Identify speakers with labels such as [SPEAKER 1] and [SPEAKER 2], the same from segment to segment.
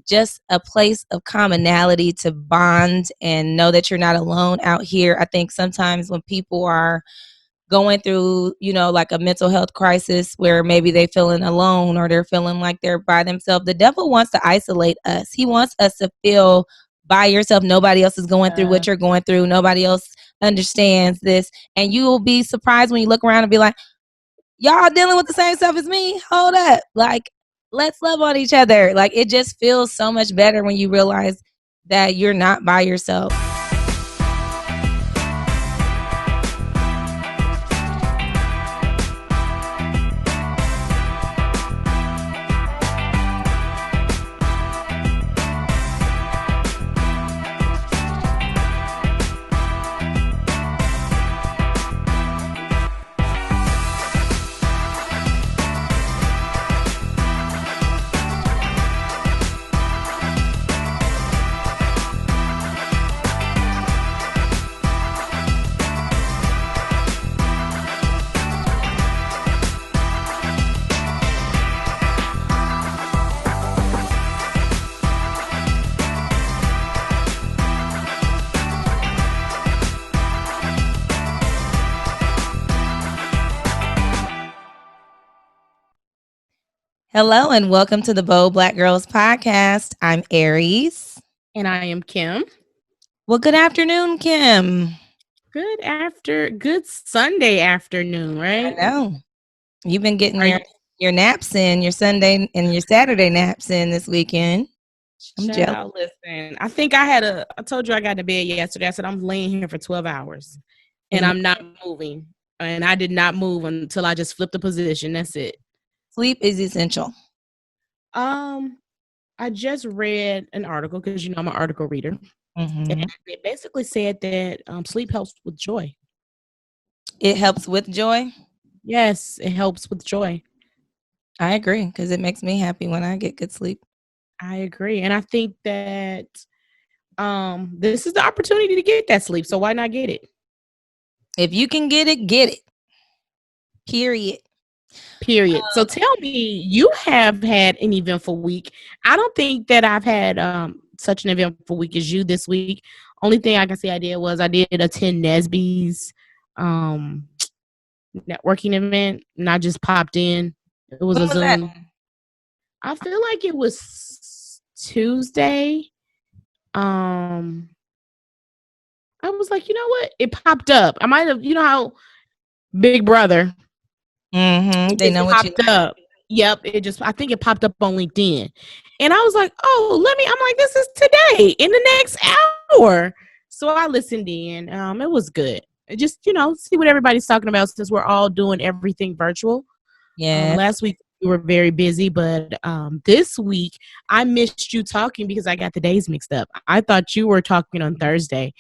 [SPEAKER 1] just a place of commonality to bond and know that you're not alone out here. I think sometimes when people are going through, like a mental health crisis where maybe they feeling alone or they're feeling like they're by themselves, the devil wants to isolate us. He wants us to feel by yourself. Nobody else is going through what you're going through. Nobody else understands this. And you will be surprised when you look around and be like, y'all dealing with the same stuff as me? Hold up. Like, let's love on each other. Like, it just feels so much better when you realize that you're not by yourself. Hello and welcome to the Bold Black Girls Podcast. I'm Aries.
[SPEAKER 2] And I am Kim.
[SPEAKER 1] Well, good afternoon, Kim.
[SPEAKER 2] Good Sunday afternoon, right?
[SPEAKER 1] I know. You've been getting your naps in, your Sunday and your Saturday naps in this weekend.
[SPEAKER 2] I'm jealous. Listen, I think I told you I got to bed yesterday. I said, I'm laying here for 12 hours and I'm not moving. And I did not move until I just flipped the position. That's it.
[SPEAKER 1] Sleep is essential.
[SPEAKER 2] I just read an article because I'm an article reader. Mm-hmm. And it basically said that sleep helps with joy.
[SPEAKER 1] It helps with joy?
[SPEAKER 2] Yes, it helps with joy.
[SPEAKER 1] I agree because it makes me happy when I get good sleep.
[SPEAKER 2] I agree. And I think that this is the opportunity to get that sleep. So why not get it?
[SPEAKER 1] If you can get it, get it. Period.
[SPEAKER 2] So tell me, you have had an eventful week. I don't think that I've had such an eventful week as you this week. Only thing I can say I did attend Nesby's networking event, and I just popped in. It was a Zoom. That? I feel like it was Tuesday. I was like, you know what? It popped up. I might have, how Big Brother.
[SPEAKER 1] Mm-hmm. They know what
[SPEAKER 2] popped up. Yep. I think it popped up on LinkedIn. And I was like, I'm like, this is today in the next hour. So I listened in. It was good. Just, see what everybody's talking about since we're all doing everything virtual.
[SPEAKER 1] Yeah.
[SPEAKER 2] Last week we were very busy, but this week I missed you talking because I got the days mixed up. I thought you were talking on Thursday,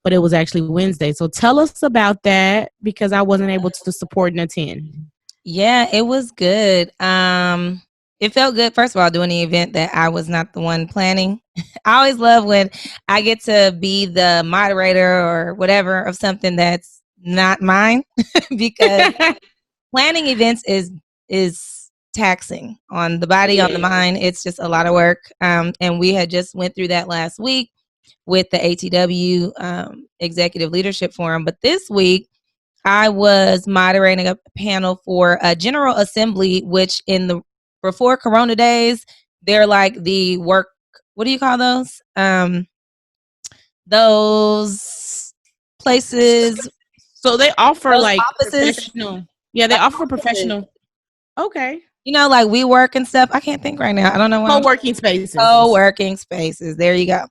[SPEAKER 2] but it was actually Wednesday. So tell us about that because I wasn't able to support and attend.
[SPEAKER 1] Yeah, it was good. It felt good, first of all, doing the event that I was not the one planning. I always love when I get to be the moderator or whatever of something that's not mine because planning events is taxing on the body, on the mind. It's just a lot of work. And we had just went through that last week with the ATW Executive Leadership Forum. But this week, I was moderating a panel for a General Assembly, which before Corona days, they're like the work. What do you call those? Those places.
[SPEAKER 2] So they offer like
[SPEAKER 1] offices.
[SPEAKER 2] Professional. Yeah, they offer professional. Okay.
[SPEAKER 1] Like WeWork and stuff. I can't think right now. I don't know.
[SPEAKER 2] Co-working spaces.
[SPEAKER 1] Co-working spaces. There you go.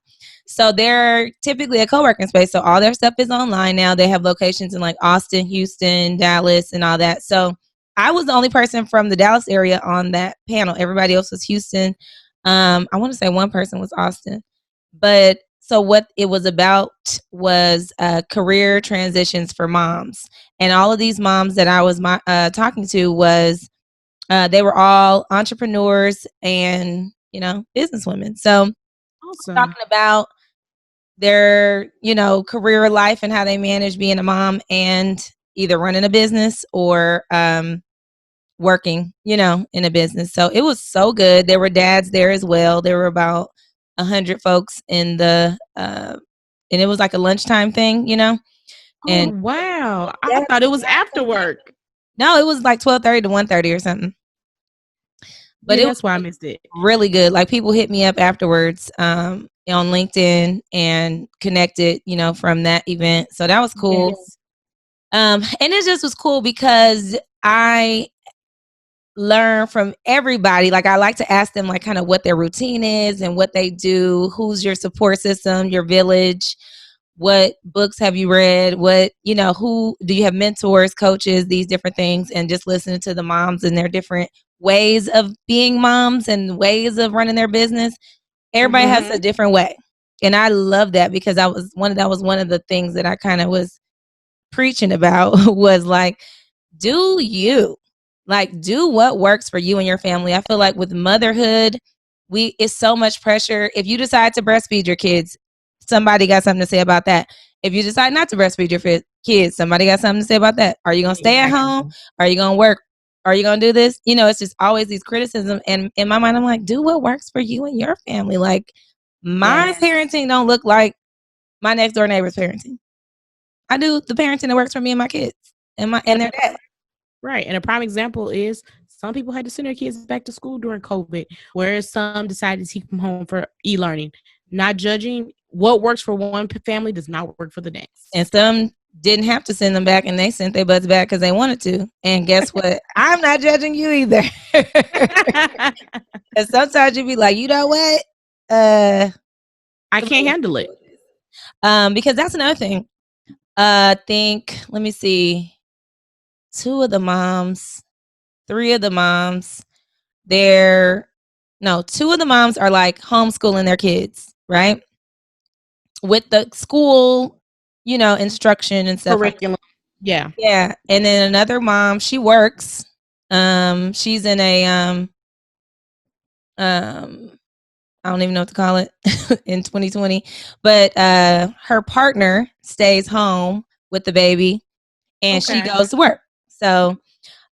[SPEAKER 1] So they're typically a co-working space. So all their stuff is online now. They have locations in like Austin, Houston, Dallas, and all that. So I was the only person from the Dallas area on that panel. Everybody else was Houston. I want to say one person was Austin. But so what it was about was career transitions for moms. And all of these moms that I was talking to was they were all entrepreneurs and, businesswomen. So awesome. Talking about their, career life and how they manage being a mom and either running a business or working, you know, in a business. So it was so good. There were dads there as well. There were about 100 folks in the and it was like a lunchtime thing, you know.
[SPEAKER 2] Oh
[SPEAKER 1] And
[SPEAKER 2] wow! I
[SPEAKER 1] yeah,
[SPEAKER 2] thought it was after work.
[SPEAKER 1] no, it was like 12:30 to 1:30 or something. But
[SPEAKER 2] Yeah,
[SPEAKER 1] it was
[SPEAKER 2] that's why I missed it.
[SPEAKER 1] really good. Like people hit me up afterwards on LinkedIn and connected, you know, from that event. So that was cool.
[SPEAKER 2] Yes.
[SPEAKER 1] And it just was cool because I learn from everybody. Like I like to ask them like kind of what their routine is and what they do, who's your support system, your village, what books have you read, what, you know, who do you have mentors, coaches, these different things, and just listening to the moms and their different ways of being moms and ways of running their business. Everybody has a different way. And I love that because that was one of the things that I kind of was preaching about was like, do you like do what works for you and your family. I feel like with motherhood, it's so much pressure. If you decide to breastfeed your kids, somebody got something to say about that. If you decide not to breastfeed your kids, somebody got something to say about that. Are you gonna stay at home? Are you gonna work? Are you gonna do this? You know, it's just always these criticism. And in my mind, I'm like, do what works for you and your family. Like my parenting don't look like my next door neighbor's parenting. I do the parenting that works for me and my kids and their dad.
[SPEAKER 2] Right. And a prime example is some people had to send their kids back to school during COVID, whereas some decided to keep them home for e-learning. Not judging, what works for one family does not work for the next.
[SPEAKER 1] And some didn't have to send them back and they sent their butts back because they wanted to. And guess what? I'm not judging you either. And sometimes you be like, you know what?
[SPEAKER 2] I can't handle it.
[SPEAKER 1] Because that's another thing. Think, let me see, three of the moms, two of the moms are like homeschooling their kids, right? With the school, you know, instruction and stuff.
[SPEAKER 2] Curriculum. Yeah.
[SPEAKER 1] Yeah. And then another mom, she works. She's in a I don't even know what to call it in 2020. But her partner stays home with the baby and she goes to work. So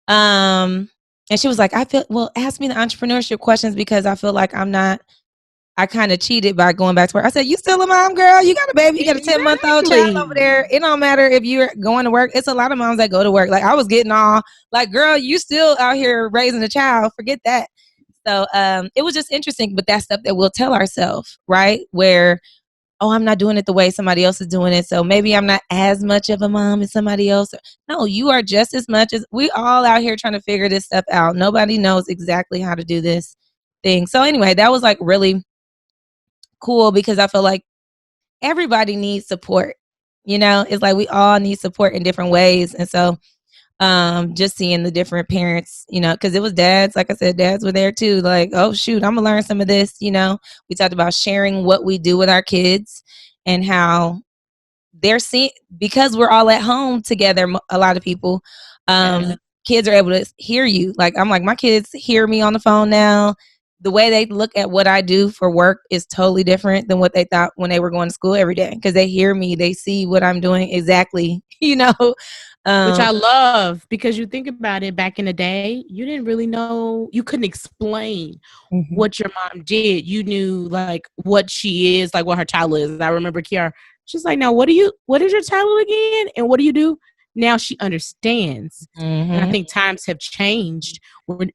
[SPEAKER 1] and she was like, ask me the entrepreneurship questions because I feel like I kind of cheated by going back to work. I said, you still a mom, girl. You got a baby. You got a 10-month-old child over there. It don't matter if you're going to work. It's a lot of moms that go to work. Like I was getting all like, girl, you still out here raising a child. Forget that. So it was just interesting. But that's stuff that we'll tell ourselves, right? Where, oh, I'm not doing it the way somebody else is doing it. So maybe I'm not as much of a mom as somebody else. No, you are just as much as we all out here trying to figure this stuff out. Nobody knows exactly how to do this thing. So anyway, that was like really cool because I feel like everybody needs support. You know, it's like we all need support in different ways. And so just seeing the different parents, you know, because it was dads, like I said, dads were there too. Like, oh shoot, I'm gonna learn some of this, you know. We talked about sharing what we do with our kids and how they're seeing because we're all at home together, a lot of people, kids are able to hear you. Like I'm like, my kids hear me on the phone now. The way they look at what I do for work is totally different than what they thought when they were going to school every day because they hear me, they see what I'm doing exactly, you know.
[SPEAKER 2] Which I love because you think about it, back in the day, you didn't really know, you couldn't explain what your mom did. You knew like what she is, like what her child is. I remember Kiara, she's like, now what is your title again? And what do you do? Now she understands. And I think times have changed,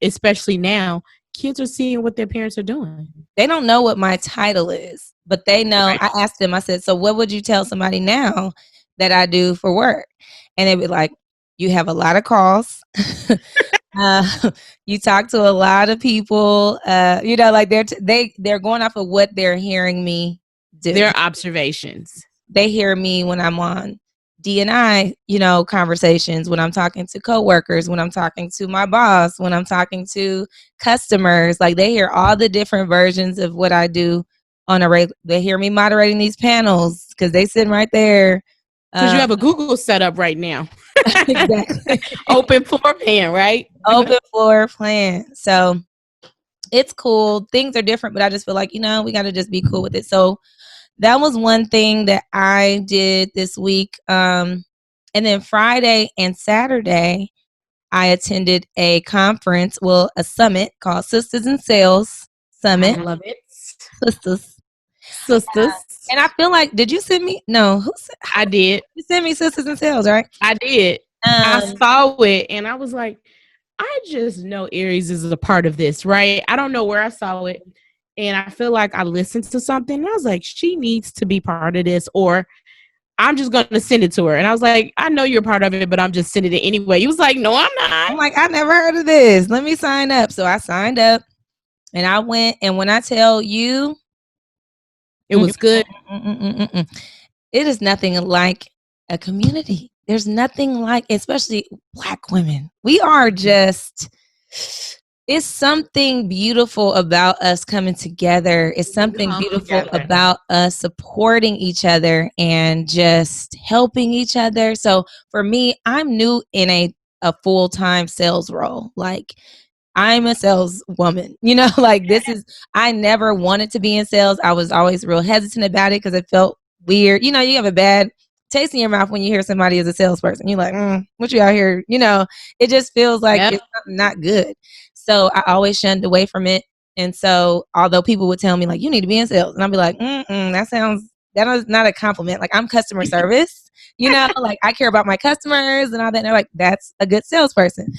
[SPEAKER 2] especially now. Kids are seeing what their parents are doing.
[SPEAKER 1] They don't know what my title is, but they know. Right. I asked them, I said, so what would you tell somebody now that I do for work? And they'd be like, you have a lot of calls. You talk to a lot of people. You know, like they're going off of what they're hearing me do.
[SPEAKER 2] Their observations.
[SPEAKER 1] They hear me when I'm on D&I, you know, conversations, when I'm talking to coworkers, when I'm talking to my boss, when I'm talking to customers. Like they hear all the different versions of what I do on a regular. They hear me moderating these panels because they sitting right there.
[SPEAKER 2] Because you have a Google set up right now.
[SPEAKER 1] Exactly.
[SPEAKER 2] Open floor plan, right?
[SPEAKER 1] Open floor plan. So it's cool. Things are different, but I just feel like, you know, we got to just be cool with it. So that was one thing that I did this week. And then Friday and Saturday, I attended a conference, well, a summit called Sisters in Sales Summit.
[SPEAKER 2] I love it.
[SPEAKER 1] Sisters.
[SPEAKER 2] Sisters.
[SPEAKER 1] And I feel like, did you send me? No,
[SPEAKER 2] I did.
[SPEAKER 1] you sent me Sisters in Sales, right?
[SPEAKER 2] I did. I
[SPEAKER 1] Um,
[SPEAKER 2] saw it and I was like, I just know Aries is a part of this, right? I don't know where I saw it. And I feel like I listened to something and I was like, she needs to be part of this, or I'm just going to send it to her. And I was like, I know you're part of it, but I'm just sending it anyway. He was like, no, I'm not.
[SPEAKER 1] I'm like, I never heard of this. Let me sign up. So I signed up and I went. And when I tell you,
[SPEAKER 2] It was good.
[SPEAKER 1] It is nothing like a community. There's nothing like, especially Black women. We are just, it's something beautiful about us coming together. It's something beautiful about us supporting each other and just helping each other. So for me, I'm new in a full-time sales role. Like, I'm a saleswoman, like this is, I never wanted to be in sales. I was always real hesitant about it because it felt weird. You have a bad taste in your mouth when you hear somebody as a salesperson. You're like, what you out here? It just feels like it's not good. So I always shunned away from it. And so, although people would tell me like, you need to be in sales, and I'd be like, that is not a compliment. Like, I'm customer service, like I care about my customers and all that. And they're like, that's a good salesperson.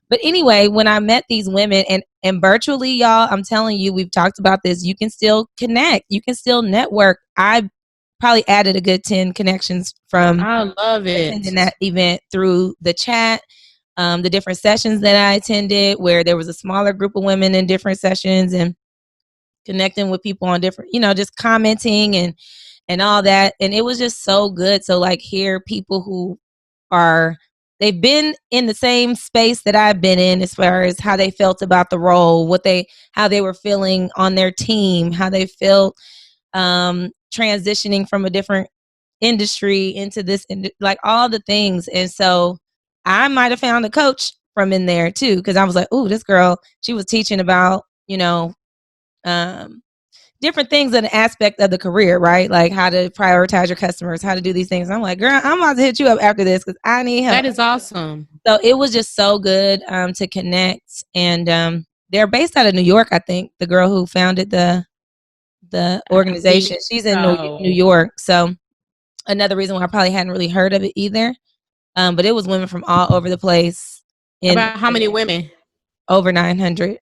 [SPEAKER 1] But anyway, when I met these women and virtually, y'all, I'm telling you, we've talked about this. You can still connect. You can still network. I probably added a good 10 connections from
[SPEAKER 2] I love
[SPEAKER 1] attending that event through the chat, the different sessions that I attended, where there was a smaller group of women in different sessions and connecting with people on different, just commenting and all that. And it was just so good. So like, hear people who they've been in the same space that I've been in as far as how they felt about the role, how they were feeling on their team, how they felt transitioning from a different industry into this, like all the things. And so I might have found a coach from in there too, because I was like, oh, this girl, she was teaching about, different things in the aspect of the career, right? Like how to prioritize your customers, how to do these things. I'm like, girl, I'm about to hit you up after this because I need help.
[SPEAKER 2] That is awesome.
[SPEAKER 1] So it was just so good to connect. And they're based out of New York, I think. The girl who founded the organization, she's in New York. So another reason why I probably hadn't really heard of it either. But it was women from all over the place.
[SPEAKER 2] About how many women?
[SPEAKER 1] Over 900.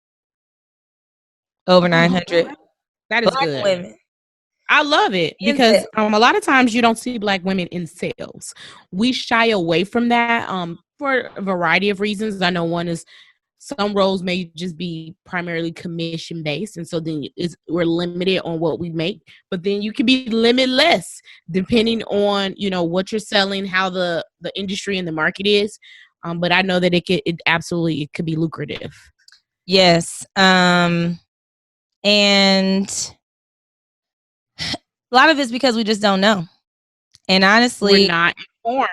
[SPEAKER 1] Over 900.
[SPEAKER 2] That is
[SPEAKER 1] Black
[SPEAKER 2] good.
[SPEAKER 1] Women.
[SPEAKER 2] I love it because a lot of times you don't see Black women in sales. We shy away from that for a variety of reasons. I know one is some roles may just be primarily commission based, and so then we're limited on what we make. But then you can be limitless depending on what you're selling, how the industry and the market is. But I know that it absolutely could be lucrative.
[SPEAKER 1] Yes. And a lot of it's because we just don't know. And honestly,
[SPEAKER 2] we're not informed.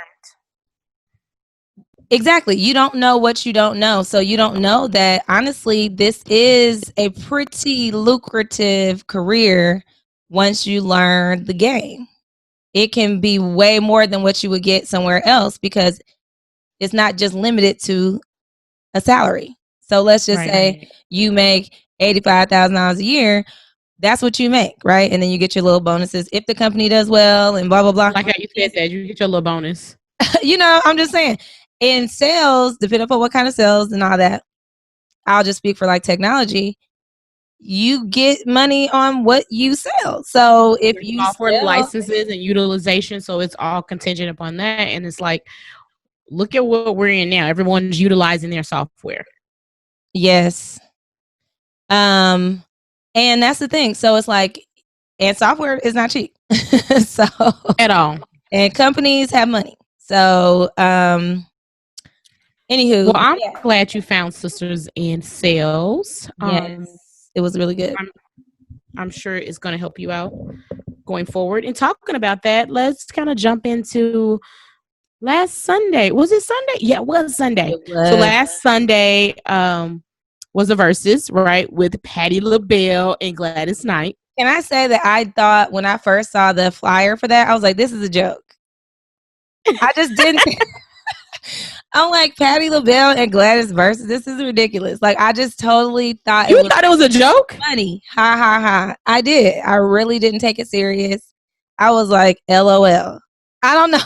[SPEAKER 1] Exactly. You don't know what you don't know. So you don't know that, honestly, this is a pretty lucrative career once you learn the game. It can be way more than what you would get somewhere else because it's not just limited to a salary. So let's just say you make $85,000 a year. That's what you make, right? And then you get your little bonuses if the company does well and blah, blah, blah.
[SPEAKER 2] Like how you said that, you get your little bonus.
[SPEAKER 1] I'm just saying. In sales, depending upon what kind of sales and all that, I'll just speak for like technology. You get money on what you sell. So if you
[SPEAKER 2] software licenses and utilization, so it's all contingent upon that. And it's like, look at what we're in now. Everyone's utilizing their software.
[SPEAKER 1] Yes. And that's the thing. So it's like, and software is not cheap. So
[SPEAKER 2] at all.
[SPEAKER 1] And companies have money. So anywho,
[SPEAKER 2] well, I'm glad you found Sisters in Sales.
[SPEAKER 1] Yes, it was really good.
[SPEAKER 2] I'm sure it's going to help you out going forward. And talking about that, let's kind of jump into last Sunday. Was it Sunday? Yeah, it was Sunday. It was. So last Sunday was the Verzuz, right, with Patti LaBelle and Gladys Knight.
[SPEAKER 1] Can I say that I thought when I first saw the flyer for that, I was like, this is a joke. I just didn't. I'm like, Patti LaBelle and Gladys Verzuz. This is ridiculous. Like, I just totally thought it
[SPEAKER 2] You
[SPEAKER 1] was
[SPEAKER 2] thought it was a joke?
[SPEAKER 1] funny. Ha ha ha. I did. I really didn't take it serious. I was like, LOL. I don't know.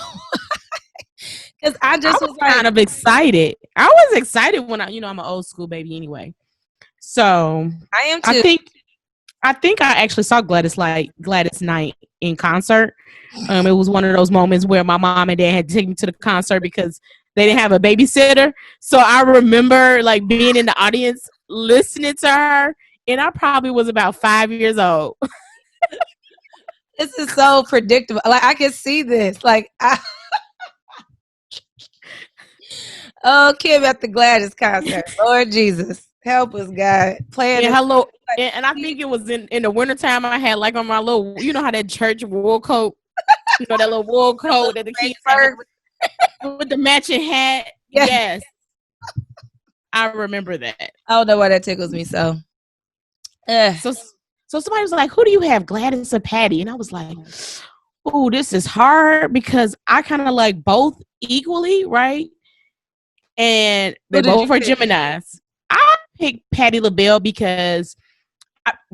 [SPEAKER 1] Because I
[SPEAKER 2] I
[SPEAKER 1] just
[SPEAKER 2] was
[SPEAKER 1] was like,
[SPEAKER 2] kind of excited. I was excited when I'm an old school baby anyway. So
[SPEAKER 1] I am
[SPEAKER 2] I
[SPEAKER 1] too.
[SPEAKER 2] think I actually saw Gladys Knight in concert. It was one of those moments where my mom and dad had to take me to the concert because they didn't have a babysitter. So I remember like being in the audience listening to her, and I probably was about 5 years old.
[SPEAKER 1] This is so predictable. Like, I can see this. Like, oh, Kim at the Gladys concert. Lord Jesus. Help us, God. Playing
[SPEAKER 2] Yeah,
[SPEAKER 1] this.
[SPEAKER 2] hello.
[SPEAKER 1] Like,
[SPEAKER 2] And I think it was in the wintertime I had like on my little, you know how that church wool coat, that little wool coat that the
[SPEAKER 1] Fake
[SPEAKER 2] kids have
[SPEAKER 1] fur.
[SPEAKER 2] with the matching hat.
[SPEAKER 1] Yeah.
[SPEAKER 2] Yes, I remember that.
[SPEAKER 1] I don't know why that tickles me so.
[SPEAKER 2] So somebody was like, "Who do you have, Gladys or Patty?" And I was like, "Oh, this is hard because I kind of like both equally, right?" And they
[SPEAKER 1] Who did you
[SPEAKER 2] both are
[SPEAKER 1] pick?
[SPEAKER 2] Geminis. I picked Patti LaBelle because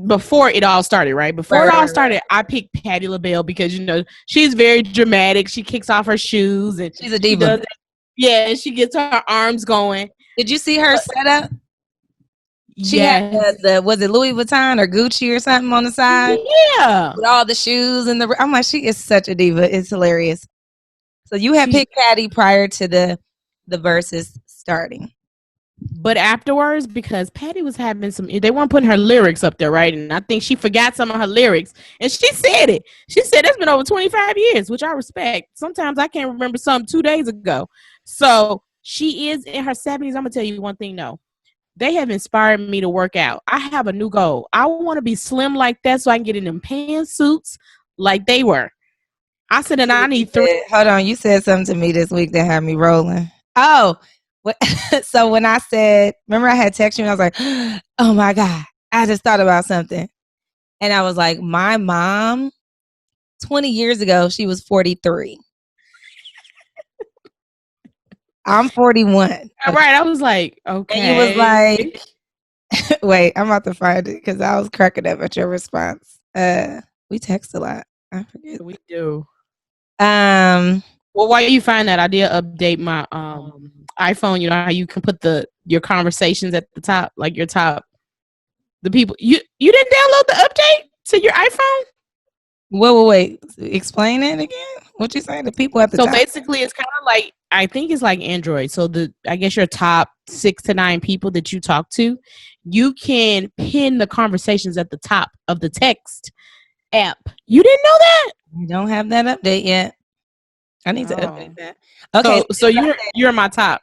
[SPEAKER 2] before it all started, right? Before it all
[SPEAKER 1] Right.
[SPEAKER 2] started, I picked Patti LaBelle because she's very dramatic. She kicks off her shoes and
[SPEAKER 1] She's a
[SPEAKER 2] she
[SPEAKER 1] diva.
[SPEAKER 2] does that. Yeah, she gets her arms going.
[SPEAKER 1] Did you see her
[SPEAKER 2] But
[SPEAKER 1] setup? She had
[SPEAKER 2] yes,
[SPEAKER 1] the was it Louis Vuitton or Gucci or something on the side
[SPEAKER 2] yeah,
[SPEAKER 1] with all the shoes and the. I'm like, she is such a diva. It's hilarious. So you had
[SPEAKER 2] she's.
[SPEAKER 1] picked Patty prior to the verses starting.
[SPEAKER 2] But afterwards, because Patty was having they weren't putting her lyrics up there, right? And I think she forgot some of her lyrics. And she said it. She said it's been over 25 years, which I respect. Sometimes I can't remember something 2 days ago. So she is in her 70s. I'm going to tell you one thing, though. They have inspired me to work out. I have a new goal. I want to be slim like that so I can get in them pantsuits like they were. I said, and I need 3.
[SPEAKER 1] Hold on, you said something to me this week that had me rolling. Oh, so when I said, remember I had texted you and I was like, oh my God, I just thought about something. And I was like, my mom, 20 years ago, she was 43. I'm 41.
[SPEAKER 2] All
[SPEAKER 1] Okay.
[SPEAKER 2] right. I was like,
[SPEAKER 1] And you was
[SPEAKER 2] okay.
[SPEAKER 1] like, wait, I'm about to find it because I was cracking up at your response. We text a lot. I forget.
[SPEAKER 2] We do.
[SPEAKER 1] Um,
[SPEAKER 2] Well, while you find that, I did update my iPhone. You know how you can put your conversations at the top, like your top. The people you didn't download the update to your iPhone.
[SPEAKER 1] wait. Explain it again. What you saying? The people at the
[SPEAKER 2] So
[SPEAKER 1] top.
[SPEAKER 2] basically, it's kind of like I think it's like Android. So I guess your top 6 to 9 people that you talk to, you can pin the conversations at the top of the text app. You didn't know that?
[SPEAKER 1] I don't have that update yet. I need to
[SPEAKER 2] Oh.
[SPEAKER 1] update that. Okay.
[SPEAKER 2] So you're my top.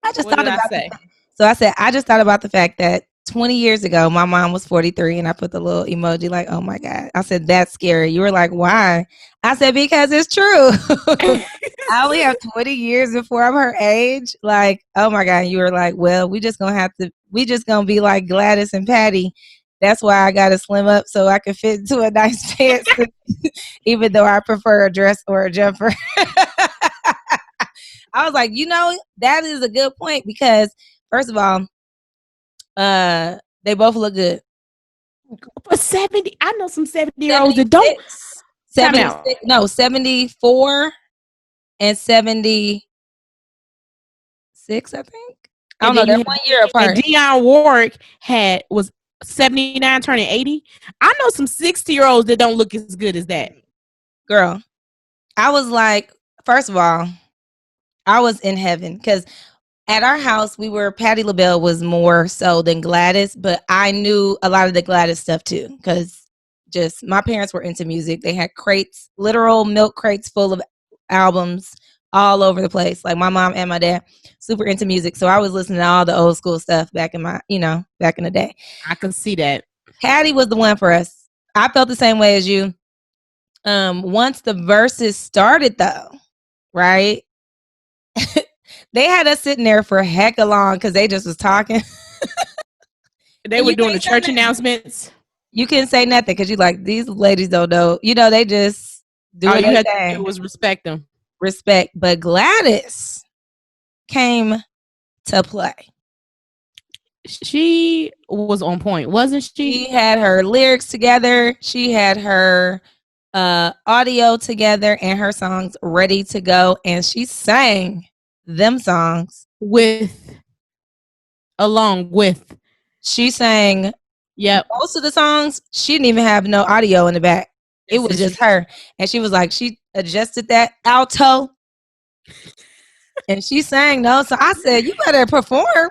[SPEAKER 1] I just
[SPEAKER 2] What
[SPEAKER 1] thought
[SPEAKER 2] did I
[SPEAKER 1] about
[SPEAKER 2] say?
[SPEAKER 1] So I said, I just thought about the fact that 20 years ago, my mom was 43, and I put the little emoji like, oh my God. I said, that's scary. You were like, why? I said, because it's true. I only have 20 years before I'm her age. Like, oh my God. You were like, well, we just going to be like Gladys and Patty. That's why I got to slim up so I can fit into a nice pantsuit, even though I prefer a dress or a jumper. I was like, that is a good point because first of all, they both look good.
[SPEAKER 2] For 70, I know some 70-year-olds that don't.
[SPEAKER 1] 76, no, 74 and 76, I think. I don't know. They're 1 year apart.
[SPEAKER 2] And Dionne Warwick was 79 turning 80. I know some 60-year-olds that don't look as good as that.
[SPEAKER 1] Girl, I was like, first of all, I was in heaven because at our house, Patti LaBelle was more so than Gladys, but I knew a lot of the Gladys stuff too because just my parents were into music. They had crates, literal milk crates full of albums all over the place. Like my mom and my dad, super into music. So I was listening to all the old school stuff back in the day.
[SPEAKER 2] I can see that.
[SPEAKER 1] Patty was the one for us. I felt the same way as you. Once the verses started though, right? They had us sitting there for heck long because they just was talking.
[SPEAKER 2] They were doing the church announcements.
[SPEAKER 1] You couldn't say nothing because you like these ladies don't know. They just do
[SPEAKER 2] all you had
[SPEAKER 1] thing.
[SPEAKER 2] to do was respect them.
[SPEAKER 1] Respect. But Gladys, came to play.
[SPEAKER 2] She was on point, wasn't she?
[SPEAKER 1] She had her lyrics together. She had her audio together and her songs ready to go. And she sang them songs
[SPEAKER 2] along with.
[SPEAKER 1] She sang most of the songs. She didn't even have no audio in the back. It was just her. And she was like, she adjusted that alto and she sang those. So I said, you better perform.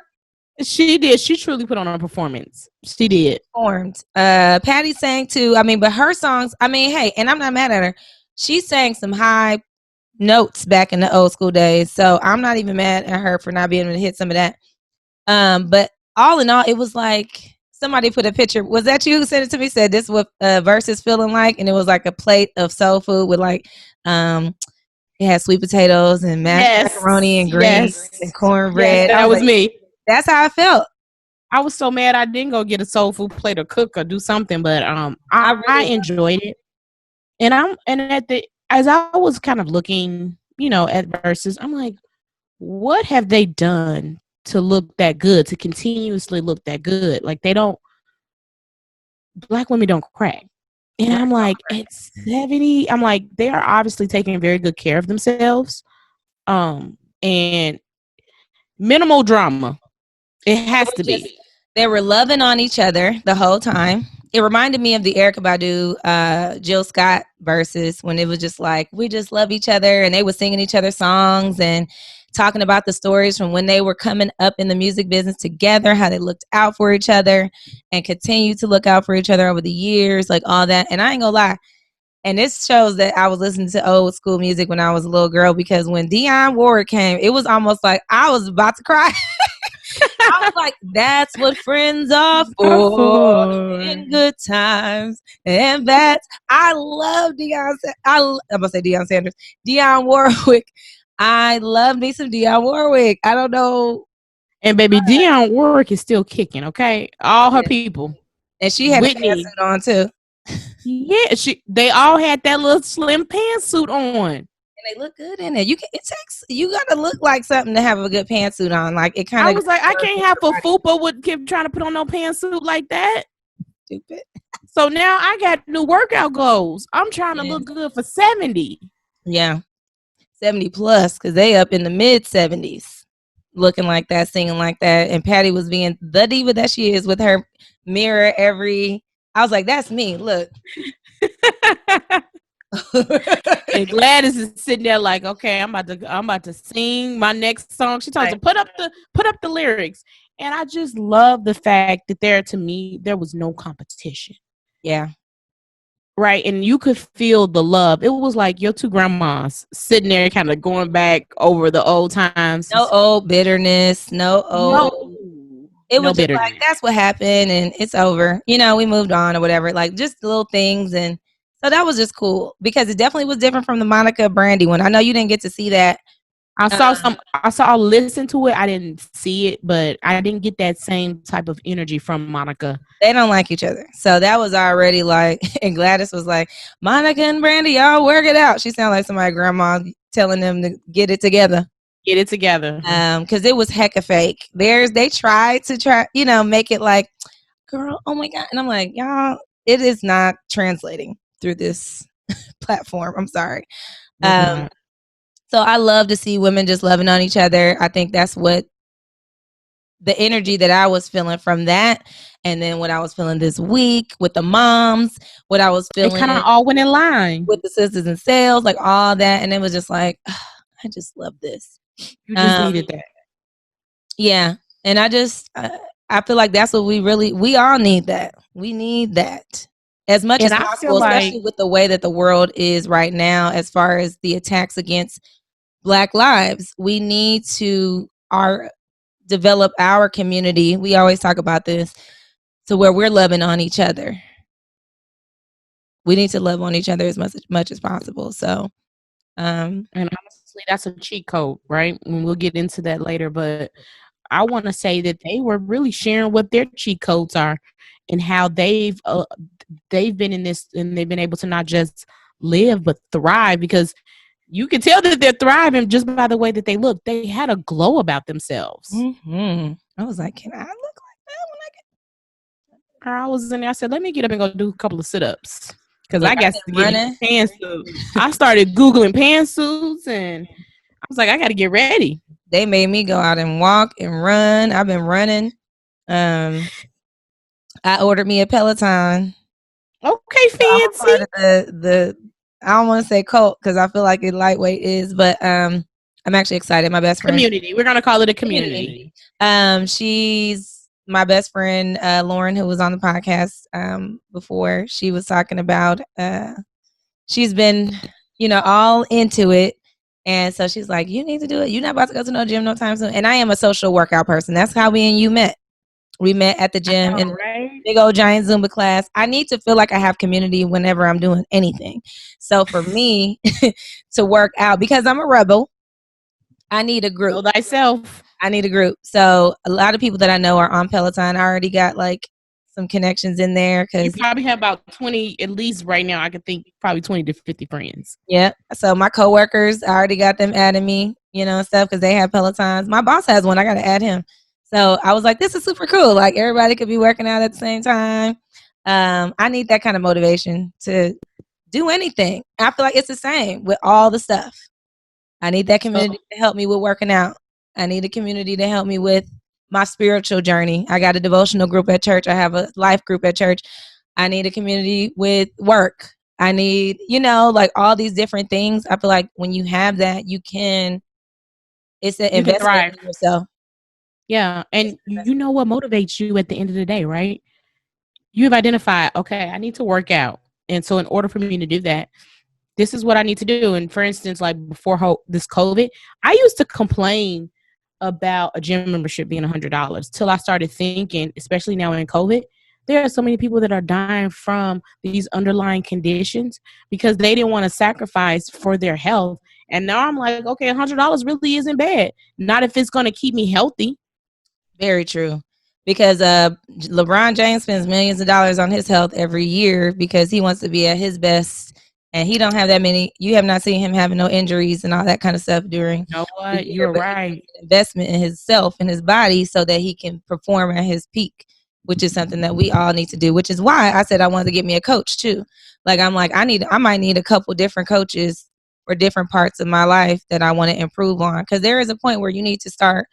[SPEAKER 2] She did. She truly put on a performance. She did.
[SPEAKER 1] Performed. Patty sang too. I mean, but her songs, I mean, hey, and I'm not mad at her. She sang some high notes back in the old school days. So I'm not even mad at her for not being able to hit some of that. But all in all, it was like somebody put a picture. Was that you who sent it to me? Said this is what Verzuz feeling like, and it was like a plate of soul food with like it had sweet potatoes and mashed macaroni and greens and cornbread.
[SPEAKER 2] Yes, that was me.
[SPEAKER 1] That's how I felt.
[SPEAKER 2] I was so mad I didn't go get a soul food plate or cook or do something, but I enjoyed it. And as I was kind of looking, at Verzuz, I'm like, what have they done to look that good, to continuously look that good? Like Black women don't crack. And I'm like, at 70, I'm like, they are obviously taking very good care of themselves. And minimal drama. It has to be.
[SPEAKER 1] They were loving on each other the whole time. It reminded me of the Erykah Badu, Jill Scott Verzuz, when it was just like, we just love each other, and they were singing each other's songs and talking about the stories from when they were coming up in the music business together, how they looked out for each other and continue to look out for each other over the years, like all that. And I ain't gonna lie. And this shows that I was listening to old school music when I was a little girl, because when Dionne Warwick came, it was almost like I was about to cry. I was like, that's what friends are for, in good times and bad. I love I'm gonna say Deion Sanders, Dionne Warwick. I love me some Dionne Warwick. I don't know.
[SPEAKER 2] And baby, Dionne Warwick is still kicking, okay? All her people.
[SPEAKER 1] And she had Whitney. A pantsuit on too.
[SPEAKER 2] Yeah, they all had that little slim pantsuit on.
[SPEAKER 1] And they look good in it. You gotta look like something to have a good pantsuit on. Like it kind of.
[SPEAKER 2] I was like, I can't have a fupa with trying to put on no pantsuit like that.
[SPEAKER 1] Stupid.
[SPEAKER 2] So now I got new workout goals. I'm trying to look good for 70.
[SPEAKER 1] Yeah, 70 plus, because they up in the mid 70s, looking like that, singing like that. And Patty was being the diva that she is with her mirror I was like, that's me. Look.
[SPEAKER 2] And Gladys is sitting there like, okay, I'm about to sing my next song. She tells me, put up the lyrics. And I just love the fact that there was no competition.
[SPEAKER 1] Yeah.
[SPEAKER 2] Right. And you could feel the love. It was like your two grandmas sitting there kind of going back over the old times.
[SPEAKER 1] No old bitterness. It was just like, that's what happened and it's over. We moved on or whatever. Like just little things. And so that was just cool, because it definitely was different from the Monica Brandy one. I know you didn't get to see that.
[SPEAKER 2] I listened to it. I didn't see it, but I didn't get that same type of energy from Monica.
[SPEAKER 1] They don't like each other. So that was already like, and Gladys was like, Monica and Brandy, y'all work it out. She sounded like somebody's grandma telling them to get it together.
[SPEAKER 2] Get it together.
[SPEAKER 1] Because it was hecka fake. They tried to make it like, girl, oh my God. And I'm like, y'all, it is not translating through this platform. I'm sorry. So I love to see women just loving on each other. I think that's what the energy that I was feeling from that. And then what I was feeling this week with the moms, what I was feeling.
[SPEAKER 2] It kind of all went in line.
[SPEAKER 1] With the sisters in sales, like all that. And it was just like, I just love this.
[SPEAKER 2] You just needed that.
[SPEAKER 1] Yeah. And I feel like that's what we all need that. We need that as much as possible, especially with the way that the world is right now, as far as the attacks against Black lives. We need to develop our community. We always talk about this, to where we're loving on each other. We need to love on each other as much as possible. So,
[SPEAKER 2] and honestly, that's a cheat code, right? And we'll get into that later. But I want to say that they were really sharing what their cheat codes are and how they've been in this, and they've been able to not just live but thrive, because You can tell that they're thriving just by the way that they look. They had a glow about themselves.
[SPEAKER 1] I was like, can I look like that when I
[SPEAKER 2] I was in there. I said, let me get up and go do a couple of sit-ups. Because
[SPEAKER 1] look?
[SPEAKER 2] I
[SPEAKER 1] I've
[SPEAKER 2] got to
[SPEAKER 1] been
[SPEAKER 2] get me
[SPEAKER 1] running.
[SPEAKER 2] a pantsuit. I started Googling pantsuits and I was like, I got to get ready.
[SPEAKER 1] They made me go out and walk and run. I've been running. I ordered me a Peloton.
[SPEAKER 2] Okay,
[SPEAKER 1] So I'm a
[SPEAKER 2] fancy.
[SPEAKER 1] part of the I don't want to say cult because I feel like it lightweight is, but I'm actually excited. My best friend
[SPEAKER 2] Community. We're going to call it a community.
[SPEAKER 1] she's my best friend Lauren, who was on the podcast before. She was talking about she's been, all into it. And so she's like, you need to do it. You're not about to go to no gym no time soon. And I am a social workout person. That's how we and you met. We met at the gym in big old giant Zumba class. I need to feel like I have community whenever I'm doing anything. So for me to work out, because I'm a rebel, I need a group.
[SPEAKER 2] Know thyself.
[SPEAKER 1] I need a group. So a lot of people that I know are on Peloton. I already got like some connections in there
[SPEAKER 2] You
[SPEAKER 1] because
[SPEAKER 2] probably have about 20, at least right now, I could think probably 20 to 50 friends.
[SPEAKER 1] yeah. So my coworkers, I already got them adding me, and stuff because they have Pelotons. My boss has one. I got to add him. So I was like, this is super cool. Like everybody could be working out at the same time. I need that kind of motivation to do anything. I feel like it's the same with all the stuff. I need that community to help me with working out. I need a community to help me with my spiritual journey. I got a devotional group at church. I have a life group at church. I need a community with work. I need, like all these different things. I feel like when you have that, it's an investment in yourself.
[SPEAKER 2] Yeah. And you know what motivates you at the end of the day, right? You have identified, okay, I need to work out. And so in order for me to do that, this is what I need to do. And for instance, like before this COVID, I used to complain about a gym membership being $100 till I started thinking, especially now in COVID, there are so many people that are dying from these underlying conditions because they didn't want to sacrifice for their health. And now I'm like, okay, $100 really isn't bad. Not if it's going to keep me healthy.
[SPEAKER 1] Very true. Because LeBron James spends millions of dollars on his health every year because he wants to be at his best. And he don't have that many. You have not seen him having no injuries and all that kind of stuff during
[SPEAKER 2] You know
[SPEAKER 1] the
[SPEAKER 2] what?
[SPEAKER 1] year.
[SPEAKER 2] You're
[SPEAKER 1] But
[SPEAKER 2] right.
[SPEAKER 1] investment in himself and his body so that he can perform at his peak, which is something that we all need to do. Which is why I said I wanted to get me a coach too. Like I might need a couple different coaches for different parts of my life that I want to improve on. Because there is a point where you need to start.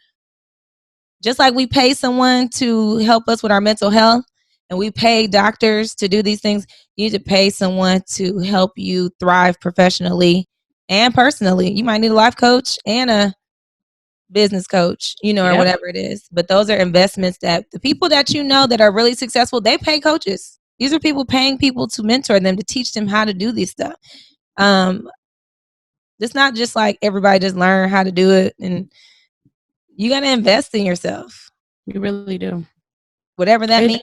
[SPEAKER 1] Just like we pay someone to help us with our mental health and we pay doctors to do these things, you need to pay someone to help you thrive professionally and personally. You might need a life coach and a business coach, or whatever it is. But those are investments that the people that you know that are really successful, they pay coaches. These are people paying people to mentor them, to teach them how to do this stuff. It's not just like everybody just learn how to do it, and you got to invest in yourself.
[SPEAKER 2] You really do.
[SPEAKER 1] Whatever that means.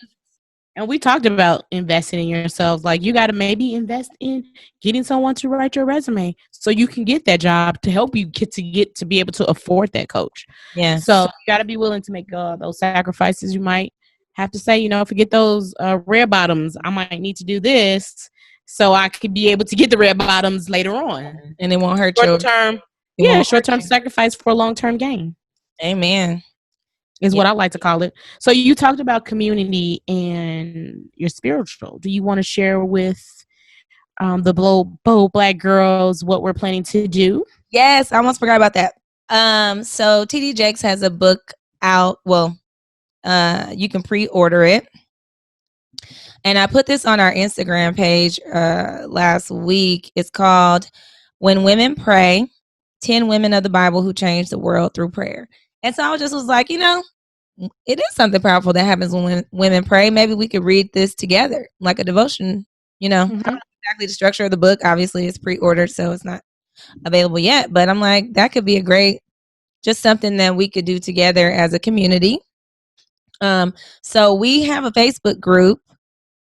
[SPEAKER 2] And we talked about investing in yourself. Like you got to maybe invest in getting someone to write your resume so you can get that job to help you get to be able to afford that coach.
[SPEAKER 1] Yeah.
[SPEAKER 2] So you got to be willing to make those sacrifices. You might have to say, forget those red bottoms. I might need to do this so I could be able to get the red bottoms later on.
[SPEAKER 1] And it won't hurt
[SPEAKER 2] short term. Yeah, short term sacrifice for long term gain.
[SPEAKER 1] Amen.
[SPEAKER 2] Is what I like to call it. So you talked about community and your spiritual. Do you want to share with the Bold Black Girls what we're planning to do?
[SPEAKER 1] Yes, I almost forgot about that. So TD Jakes has a book out. Well, you can pre-order it. And I put this on our Instagram page last week. It's called When Women Pray, 10 Women of the Bible Who Changed the World Through Prayer. And so I was like, it is something powerful that happens when women pray. Maybe we could read this together, like a devotion, Mm-hmm. I don't know exactly the structure of the book. Obviously, it's pre-ordered, so it's not available yet. But I'm like, that could be a great, just something that we could do together as a community. So we have a Facebook group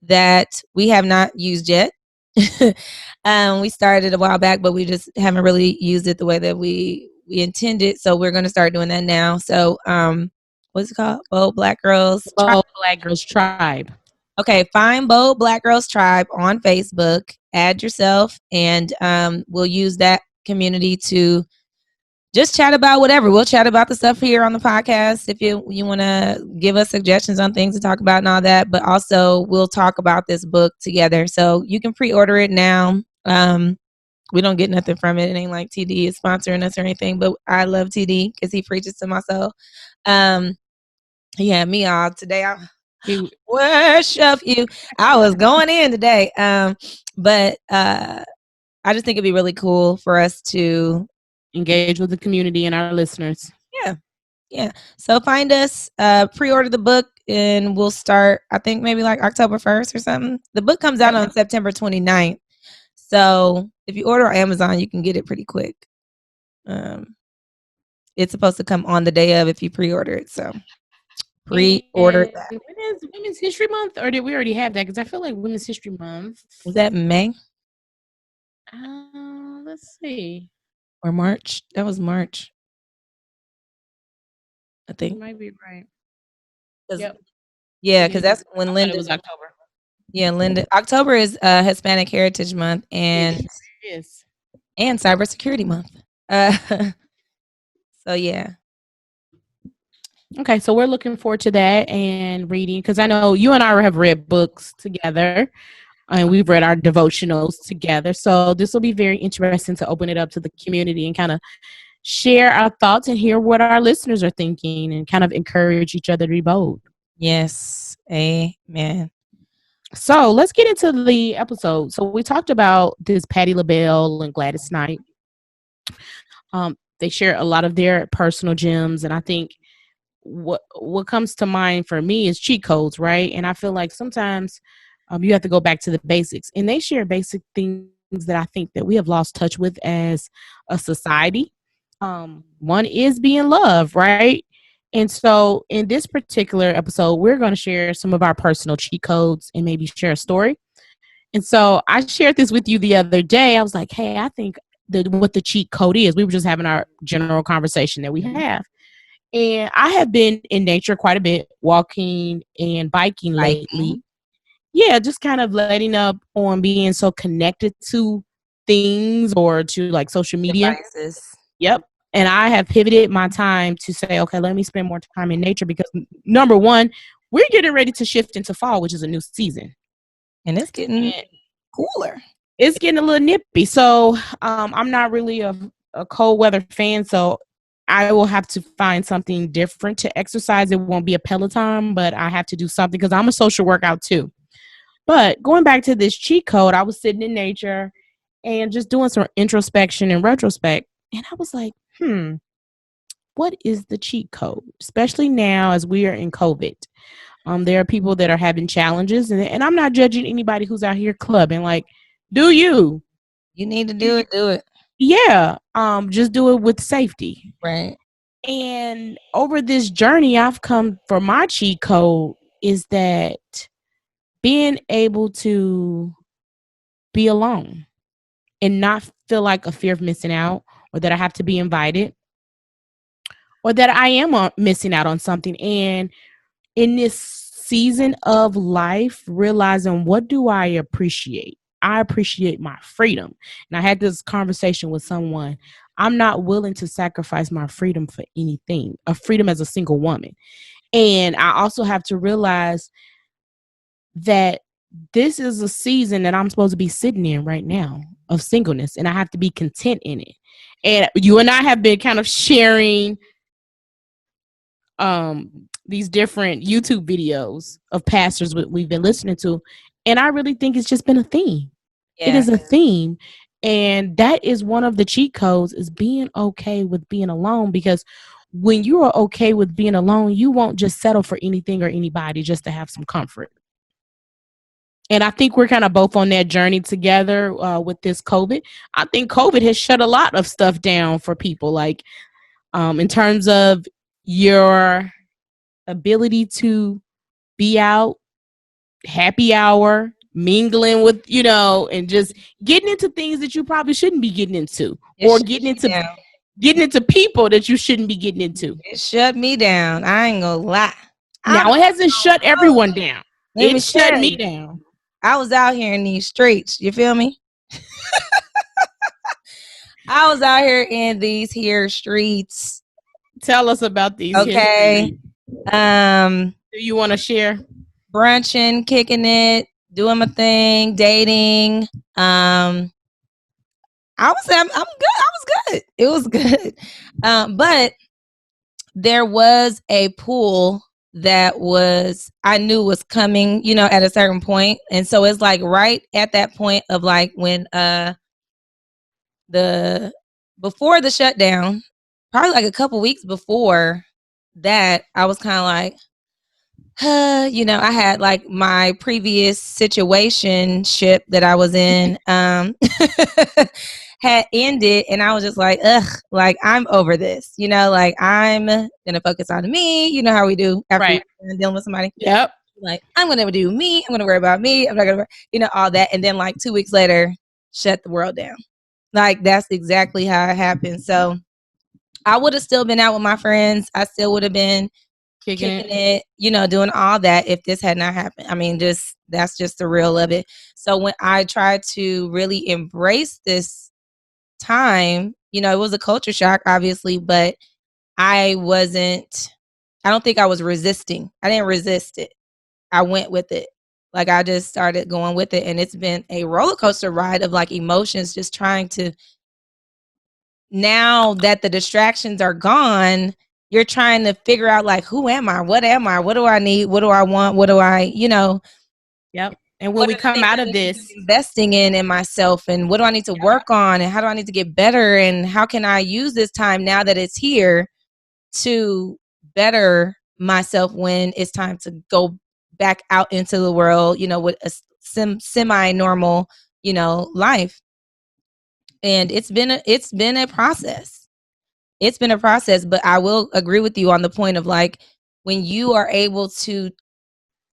[SPEAKER 1] that we have not used yet. We started a while back, but we just haven't really used it the way that we intended. So we're going to start doing that now. So, what's it called? Bold Black Girls.
[SPEAKER 2] Bold Black Girls Tribe.
[SPEAKER 1] Okay, find Bold Black Girls Tribe on Facebook. Add yourself, and we'll use that community to just chat about whatever. We'll chat about the stuff here on the podcast if you want to give us suggestions on things to talk about and all that. But also, we'll talk about this book together. So you can pre-order it now. We don't get nothing from it. It ain't like TD is sponsoring us or anything, but I love TD because he preaches to my soul. He had me all today. I worship you. I was going in today. But I just think it'd be really cool for us to
[SPEAKER 2] engage with the community and our listeners.
[SPEAKER 1] Yeah. So find us, pre-order the book, and we'll start, I think maybe like October 1st or something. The book comes out on September 29th. So if you order on Amazon, you can get it pretty quick. It's supposed to come on the day of if you pre-order it. So pre-order that.
[SPEAKER 2] When is Women's History Month, or did we already have that? Because I feel like Women's History Month
[SPEAKER 1] was that May?
[SPEAKER 2] Let's see.
[SPEAKER 1] Or March? That was March. I think.
[SPEAKER 2] You might be right.
[SPEAKER 1] Yep. Yeah, because that's when Linda.
[SPEAKER 2] It was October.
[SPEAKER 1] Yeah, Linda. October is Hispanic Heritage Month and Cybersecurity Month. So yeah.
[SPEAKER 2] Okay, so we're looking forward to that and reading, because I know you and I have read books together and we've read our devotionals together. So this will be very interesting to open it up to the community and kind of share our thoughts and hear what our listeners are thinking and kind of encourage each other to be bold.
[SPEAKER 1] Yes. Amen.
[SPEAKER 2] So let's get into the episode. So we talked about this Patti LaBelle and Gladys Knight. They share a lot of their personal gems, and I think what comes to mind for me is cheat codes, right? And I feel like sometimes you have to go back to the basics, and they share basic things that I think that we have lost touch with as a society. One is being loved, right? And so in this particular episode, we're going to share some of our personal cheat codes and maybe share a story. And so I shared this with you the other day. I was like, hey, I think what the cheat code is. We were just having our general conversation that we have. And I have been in nature quite a bit, walking and biking lately. Yeah, just kind of letting up on being so connected to things or to like social media.
[SPEAKER 1] Devices.
[SPEAKER 2] Yep. And I have pivoted my time to say, okay, let me spend more time in nature because number one, we're getting ready to shift into fall, which is a new season.
[SPEAKER 1] And it's getting cooler.
[SPEAKER 2] It's getting a little nippy. So I'm not really a cold weather fan. So I will have to find something different to exercise. It won't be a Peloton, but I have to do something because I'm a social workout too. But going back to this cheat code, I was sitting in nature and just doing some introspection and retrospect. And I was like, what is the cheat code? Especially now as we are in COVID. There are people that are having challenges, and I'm not judging anybody who's out here clubbing. Like, do you?
[SPEAKER 1] You need to do it.
[SPEAKER 2] Yeah. Just do it with safety.
[SPEAKER 1] Right.
[SPEAKER 2] And over this journey I've come for my cheat code is that being able to be alone and not feel like a fear of missing out or that I have to be invited or that I am missing out on something. And in this season of life, realizing what do I appreciate? I appreciate my freedom. And I had this conversation with someone. I'm not willing to sacrifice my freedom for anything, a freedom as a single woman. And I also have to realize that this is a season that I'm supposed to be sitting in right now of singleness, and I have to be content in it. And you and I have been kind of sharing these different YouTube videos of pastors we've been listening to, and I really think it's just been a theme. Yeah. It is a theme, and that is one of the cheat codes is being okay with being alone, because when you are okay with being alone, you won't just settle for anything or anybody just to have some comfort. And I think we're kind of both on that journey together with this COVID. I think COVID has shut a lot of stuff down for people, like in terms of your ability to be out, happy hour, mingling with, and just getting into things that you probably shouldn't be getting into, or getting into people that you shouldn't be getting into.
[SPEAKER 1] It shut me down. I ain't gonna lie.
[SPEAKER 2] Now, it hasn't shut everyone down. It shut me down.
[SPEAKER 1] I was out here in these streets. You feel me? I was out here in these here streets.
[SPEAKER 2] Tell us about these
[SPEAKER 1] Okay.
[SPEAKER 2] history. Do you want to share?
[SPEAKER 1] Brunching, kicking it, doing my thing, dating. I'm good. I was good. It was good. But there was a pool that was I knew was coming, at a certain point. And so it's like right at that point of like when the before the shutdown, probably like a couple weeks before that, I was kind of like, I had like my previous situationship that I was in had ended, and I was just like, ugh, like I'm over this, like I'm gonna focus on me. You know how we do after
[SPEAKER 2] Right.
[SPEAKER 1] you're dealing with somebody.
[SPEAKER 2] Yep.
[SPEAKER 1] Like I'm gonna do me. I'm gonna worry about me. I'm not gonna, all that. And then like 2 weeks later, shut the world down. Like that's exactly how it happened. So I would have still been out with my friends. I still would have been kicking it, doing all that if this had not happened. I mean, that's just the real of it. So when I tried to really embrace this time, it was a culture shock, obviously, but I don't think I was resisting. I didn't resist it. I went with it. Like I just started going with it. And it's been a roller coaster ride of like emotions, just trying to, now that the distractions are gone, you're trying to figure out like, who am I? What am I? What do I need? What do I want? What do I,
[SPEAKER 2] Yep. And when
[SPEAKER 1] what
[SPEAKER 2] we
[SPEAKER 1] are the
[SPEAKER 2] come
[SPEAKER 1] things
[SPEAKER 2] out
[SPEAKER 1] I
[SPEAKER 2] of
[SPEAKER 1] need to be
[SPEAKER 2] this,
[SPEAKER 1] investing in myself, and what do I need to work on, and how do I need to get better, and how can I use this time now that it's here to better myself when it's time to go back out into the world, with a semi-normal, life. And it's been a process. It's been a process, but I will agree with you on the point of like when you are able to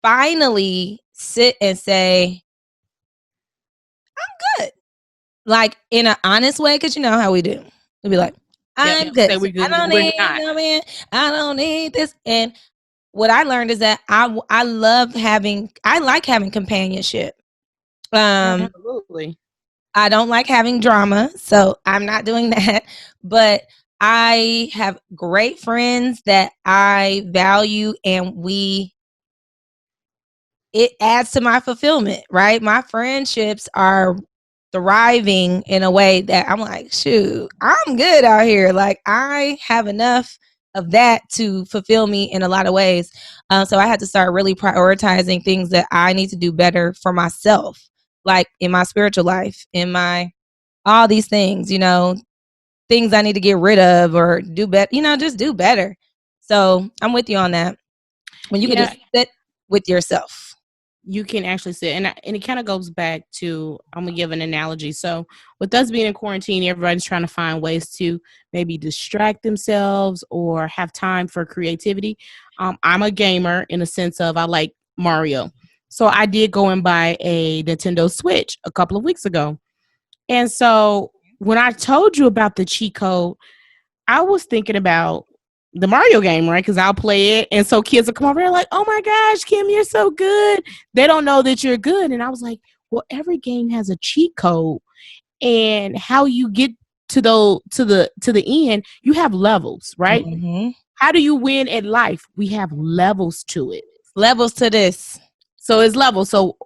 [SPEAKER 1] finally sit and say, good, like in an honest way, because you know how we do. We'll be like, I'm good.
[SPEAKER 2] say we're
[SPEAKER 1] I
[SPEAKER 2] good.
[SPEAKER 1] don't
[SPEAKER 2] We're
[SPEAKER 1] need
[SPEAKER 2] not.
[SPEAKER 1] no man. I don't need this. And what I learned is that I like having companionship. Um,
[SPEAKER 2] Absolutely.
[SPEAKER 1] I don't like having drama, so I'm not doing that. But I have great friends that I value, and it adds to my fulfillment, right? My friendships are thriving in a way that I'm like, shoot, I'm good out here. Like I have enough of that to fulfill me in a lot of ways. So I had to start really prioritizing things that I need to do better for myself, like in my spiritual life, in my all these things, things I need to get rid of or do better, just do better. So I'm with you on that. When you can
[SPEAKER 2] Yeah,
[SPEAKER 1] just sit with yourself.
[SPEAKER 2] you can actually sit, and it kind of goes back to, I'm gonna give an analogy. So with us being in quarantine, everybody's trying to find ways to maybe distract themselves or have time for creativity. I'm a gamer in a sense of I like Mario, so I did go and buy a Nintendo Switch a couple of weeks ago. And so when I told you about the cheat code, I was thinking about the Mario game, right? Because I'll play it. And so kids will come over and like, oh my gosh, Kim, you're so good. They don't know that you're good. And I was like, well, every game has a cheat code. And how you get to the end, you have levels, right?
[SPEAKER 1] Mm-hmm.
[SPEAKER 2] How do you win at life? We have levels to it.
[SPEAKER 1] Levels to this.
[SPEAKER 2] So it's levels. So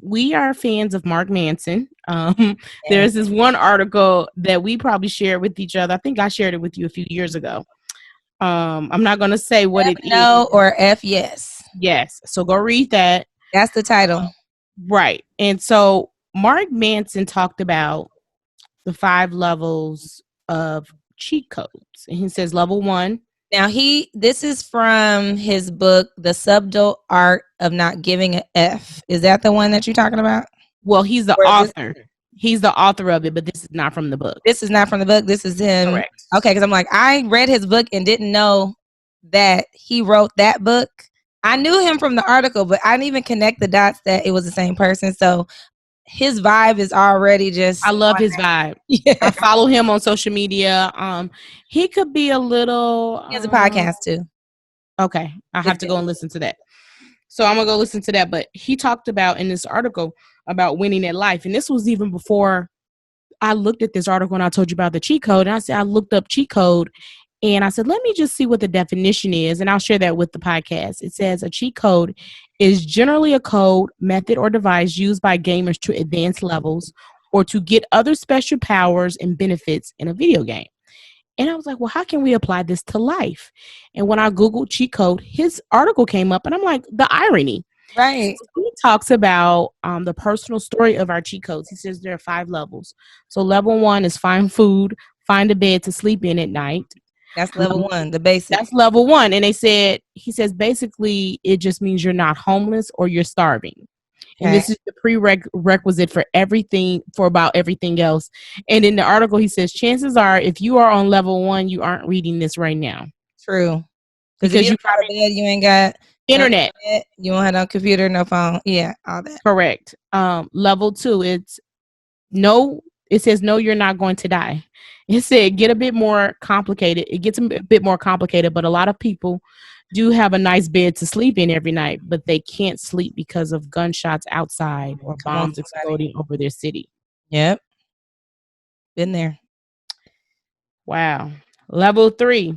[SPEAKER 2] we are fans of Mark Manson.
[SPEAKER 1] Yeah.
[SPEAKER 2] There's this one article that we probably shared with each other. I think I shared it with you a few years ago. I'm not gonna say what
[SPEAKER 1] F
[SPEAKER 2] it is.
[SPEAKER 1] no or F yes.
[SPEAKER 2] Yes. So go read that.
[SPEAKER 1] That's the title.
[SPEAKER 2] Right. And so Mark Manson talked about the 5 levels of cheat codes. And he says level 1.
[SPEAKER 1] Now this is from his book, The Subtle Art of Not Giving a F. Is that the one that you're talking about?
[SPEAKER 2] Well, he's the
[SPEAKER 1] Or is
[SPEAKER 2] author. He's the author of it, but this is not from the book.
[SPEAKER 1] this is not from the book. This is him.
[SPEAKER 2] Correct.
[SPEAKER 1] Okay, because I'm like, I read his book and didn't know that he wrote that book. I knew him from the article, but I didn't even connect the dots that it was the same person. So his vibe is already just
[SPEAKER 2] I love his vibe.
[SPEAKER 1] yeah.
[SPEAKER 2] I follow him on social media. He could be a little
[SPEAKER 1] He has a podcast too.
[SPEAKER 2] Okay. I have to go and listen to that. So I'm gonna go listen to that. But he talked about in this article about winning at life. And this was even before I looked at this article and I told you about the cheat code. And I said, I looked up cheat code and I said, let me just see what the definition is. And I'll share that with the podcast. It says a cheat code is generally a code, method, or device used by gamers to advance levels or to get other special powers and benefits in a video game. And I was like, well, how can we apply this to life? And when I Googled cheat code, his article came up and I'm like, the irony.
[SPEAKER 1] Right.
[SPEAKER 2] So he talks about the personal story of our cheat codes. He says there are 5 levels. So level 1 is find food, find a bed to sleep in at night.
[SPEAKER 1] That's level 1, the basic.
[SPEAKER 2] That's level 1. And he says basically it just means you're not homeless or you're starving. And
[SPEAKER 1] Okay.
[SPEAKER 2] this is the prerequisite for everything, for about everything else. And in the article, he says, chances are, if you are on level 1, you aren't reading this right now.
[SPEAKER 1] True. Because if
[SPEAKER 2] Because
[SPEAKER 1] you
[SPEAKER 2] you
[SPEAKER 1] don't have a bed, you ain't got no
[SPEAKER 2] internet.
[SPEAKER 1] you don't have no computer, no phone. Yeah, all that.
[SPEAKER 2] Correct. Level 2, it says, no, you're not going to die. It said, get a bit more complicated. It gets a bit more complicated, but a lot of people do have a nice bed to sleep in every night, but they can't sleep because of gunshots outside or
[SPEAKER 1] Come on,
[SPEAKER 2] bombs exploding over their city.
[SPEAKER 1] Yep. Been there.
[SPEAKER 2] Wow. Level 3,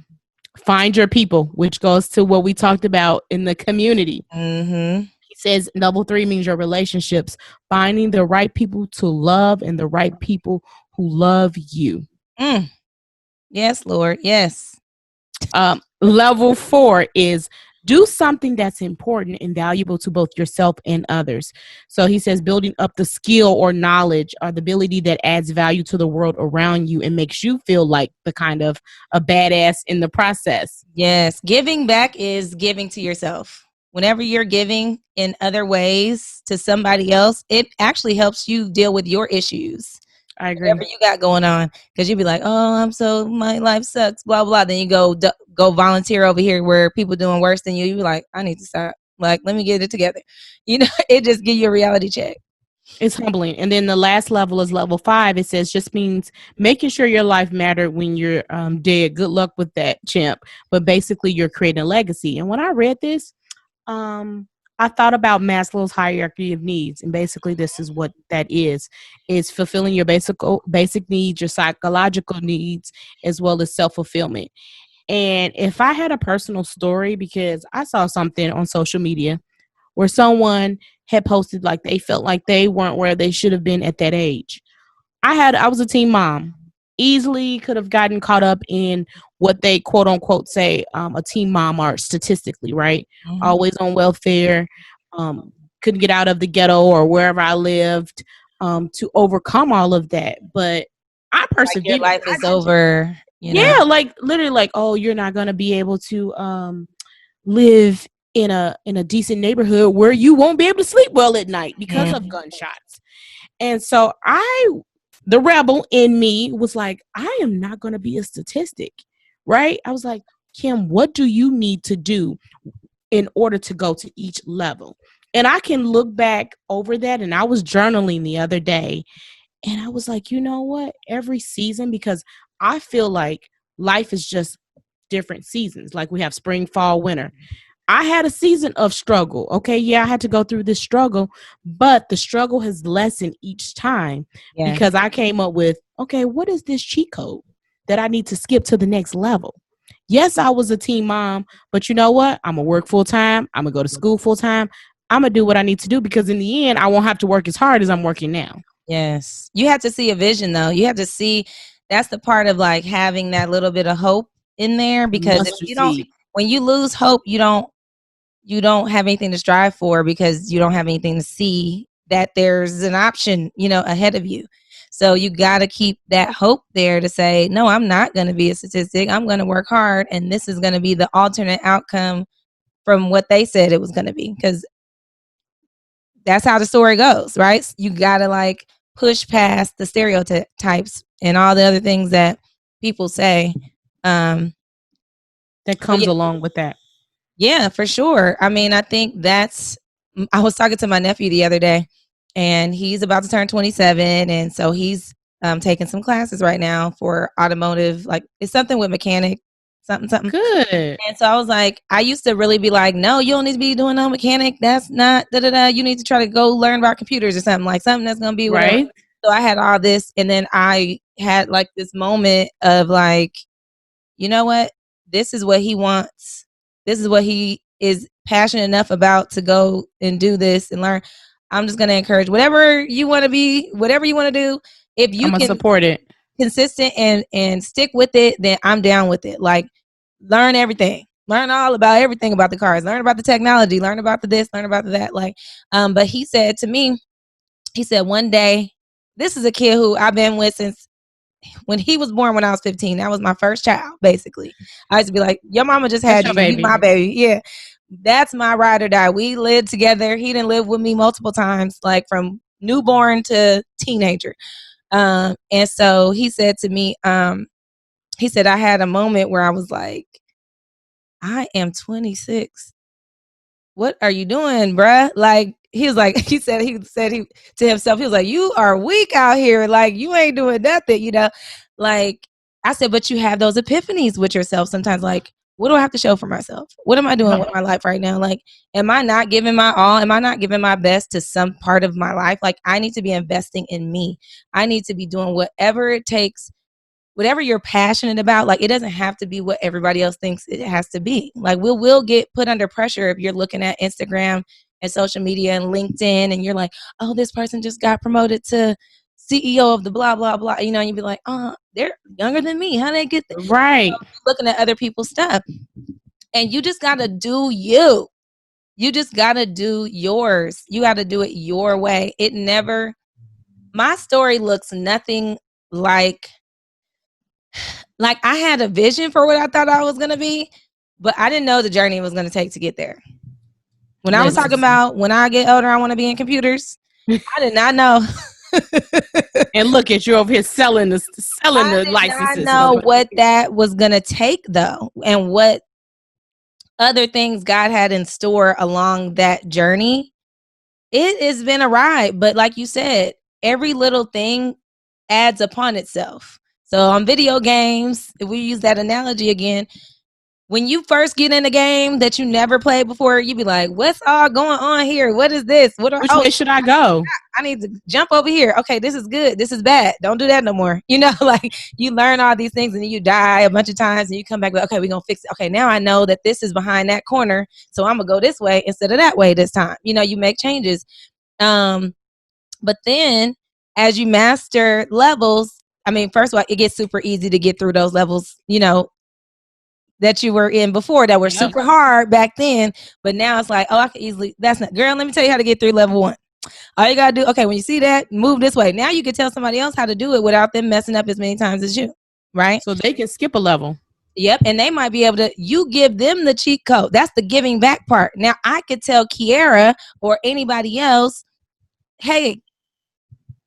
[SPEAKER 2] find your people, which goes to what we talked about in the community.
[SPEAKER 1] Mm-hmm.
[SPEAKER 2] He says level 3 means your relationships, finding the right people to love and the right people who love you.
[SPEAKER 1] Yes, Lord. Yes.
[SPEAKER 2] Level 4 is do something that's important and valuable to both yourself and others. So he says building up the skill or knowledge or the ability that adds value to the world around you and makes you feel like the kind of a badass in the process.
[SPEAKER 1] Yes. Giving back is giving to yourself. Whenever you're giving in other ways to somebody else, it actually helps you deal with your issues.
[SPEAKER 2] I agree.
[SPEAKER 1] Whatever you got going on, because you'd be like, oh, my life sucks, blah blah. Then you go volunteer over here where people doing worse than you. You be like, I need to stop. Like, let me get it together. It just give you a reality check.
[SPEAKER 2] It's humbling. And then the last level is level 5. It says just means making sure your life mattered when you're dead. Good luck with that, champ. But basically, you're creating a legacy. And when I read this, I thought about Maslow's hierarchy of needs, and basically this is what that is. It's fulfilling your basic needs, your psychological needs, as well as self-fulfillment. And if I had a personal story, because I saw something on social media where someone had posted like they felt like they weren't where they should have been at that age. I was a teen mom. Easily could have gotten caught up in what they quote unquote say a teen mom are statistically, right?
[SPEAKER 1] Mm-hmm.
[SPEAKER 2] Always on welfare, couldn't get out of the ghetto or wherever I lived to overcome all of that. But I persevered.
[SPEAKER 1] Like your life is over.
[SPEAKER 2] Yeah, like literally, like, oh, you're not gonna be able to live in a decent neighborhood where you won't be able to sleep well at night because of gunshots. And so the rebel in me was like, I am not going to be a statistic, right? I was like, Kim, what do you need to do in order to go to each level? And I can look back over that. And I was journaling the other day and I was like, you know what? Every season, because I feel like life is just different seasons. Like we have spring, fall, winter. I had a season of struggle. Okay. Yeah, I had to go through this struggle, but the struggle has lessened each time because I came up with, okay, what is this cheat code that I need to skip to the next level? Yes, I was a teen mom, but you know what? I'm going to work full time. I'm going to go to school full time. I'm going to do what I need to do because in the end, I won't have to work as hard as I'm working now.
[SPEAKER 1] Yes. You have to see a vision though. You have to see, that's the part of like having that little bit of hope in there, because if you don't, when you lose hope, you don't have anything to strive for because you don't have anything to see that there's an option, ahead of you. So you got to keep that hope there to say, no, I'm not going to be a statistic. I'm going to work hard. And this is going to be the alternate outcome from what they said it was going to be. Because that's how the story goes, right? You got to like push past the stereotypes and all the other things that people say.
[SPEAKER 2] That comes along with that.
[SPEAKER 1] Yeah, for sure. I mean, I think I was talking to my nephew the other day and he's about to turn 27. And so he's taking some classes right now for automotive, like it's something with mechanic, something.
[SPEAKER 2] Good.
[SPEAKER 1] And so I was like, I used to really be like, no, you don't need to be doing no mechanic. That's not, you need to try to go learn about computers or something that's going to be whatever.
[SPEAKER 2] Right.
[SPEAKER 1] So I had all this, and then I had like this moment of like, you know what? This is what he wants. This is what he is passionate enough about to go and do this and learn. I'm just going to encourage whatever you want to be, whatever you want to do. If you
[SPEAKER 2] I'm gonna
[SPEAKER 1] can
[SPEAKER 2] support it.
[SPEAKER 1] consistent and stick with it, then I'm down with it. Like, learn everything. Learn all about everything about the cars. Learn about the technology. Learn about the this. Learn about the that. Like, but he said to me, he said one day, this is a kid who I've been with since when he was born when I was 15. That was my first child, basically. I used to be like, your mama just
[SPEAKER 2] That's
[SPEAKER 1] had
[SPEAKER 2] your
[SPEAKER 1] you. You
[SPEAKER 2] baby.
[SPEAKER 1] my baby. Yeah. That's my ride or die. We lived together. He didn't live with me multiple times, like from newborn to teenager. And so he said to me, he said, I had a moment where I was like, I am 26. What are you doing, bruh? Like, he was like, he said he to himself, he was like, you are weak out here. Like, you ain't doing nothing, you know? Like, I said, but you have those epiphanies with yourself sometimes. Like, what do I have to show for myself? What am I doing with my life right now? Like, am I not giving my all? Am I not giving my best to some part of my life? Like, I need to be investing in me. I need to be doing whatever it takes, whatever you're passionate about. Like, it doesn't have to be what everybody else thinks it has to be. Like, we'll get put under pressure if you're looking at Instagram and social media and LinkedIn and you're like, oh, this person just got promoted to CEO of the blah blah blah, you know, and you'd be like, oh, they're younger than me, how they get there?
[SPEAKER 2] Right.
[SPEAKER 1] Looking at other people's stuff, and you just gotta do you just gotta do yours. You gotta do it your way. It never, my story looks nothing like I had a vision for what I thought I was going to be, but I didn't know the journey it was going to take to get there. When I was talking
[SPEAKER 2] Listen.
[SPEAKER 1] about when I get older, I want to be in computers, I did not know.
[SPEAKER 2] And look at you over here selling the
[SPEAKER 1] I did not
[SPEAKER 2] licenses.
[SPEAKER 1] know what that was going to take, though, and what other things God had in store along that journey. It has been a ride, but like you said, every little thing adds upon itself. So on video games, if we use that analogy again, when you first get in a game that you never played before, you be like, what's all going on here? What is this?
[SPEAKER 2] Which way should I go?
[SPEAKER 1] I need to jump over here. Okay, this is good. This is bad. Don't do that no more. You know, like, you learn all these things and then you die a bunch of times and you come back like, okay, we're going to fix it. Okay, now I know that this is behind that corner, so I'm going to go this way instead of that way this time. You know, you make changes. But then as you master levels, I mean, first of all, it gets super easy to get through those levels, you know, that you were in before that were super hard back then. But now it's like, oh, I can easily, that's not, girl, let me tell you how to get through level 1. All you got to do, okay, when you see that, move this way. Now you can tell somebody else how to do it without them messing up as many times as you, right?
[SPEAKER 2] So they can skip a level.
[SPEAKER 1] Yep. And they might be able to, you give them the cheat code. That's the giving back part. Now I could tell Kiara or anybody else, hey,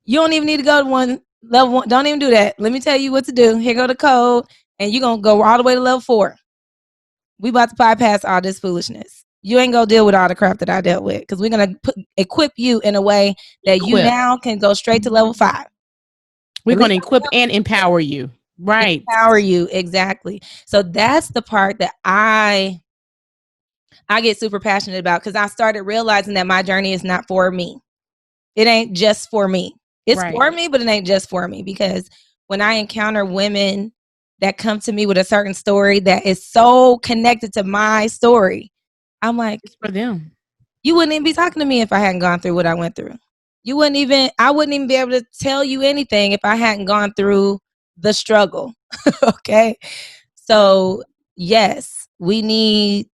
[SPEAKER 1] you don't even need to go to level 1. Don't even do that. Let me tell you what to do. Here go the code, and you're going to go all the way to level 4. We about to bypass all this foolishness. You ain't gonna deal with all the crap that I dealt with, because we're gonna equip you in a way that you now can go straight to level 5.
[SPEAKER 2] We're gonna equip and empower you. Right.
[SPEAKER 1] Empower you, exactly. So that's the part that I get super passionate about, because I started realizing that my journey is not for me. It ain't just for me. It's for me, but it ain't just for me, because when I encounter women that come to me with a certain story that is so connected to my story, I'm like,
[SPEAKER 2] it's for them.
[SPEAKER 1] You wouldn't even be talking to me if I hadn't gone through what I went through. I wouldn't even be able to tell you anything if I hadn't gone through the struggle. Okay. So yes, we need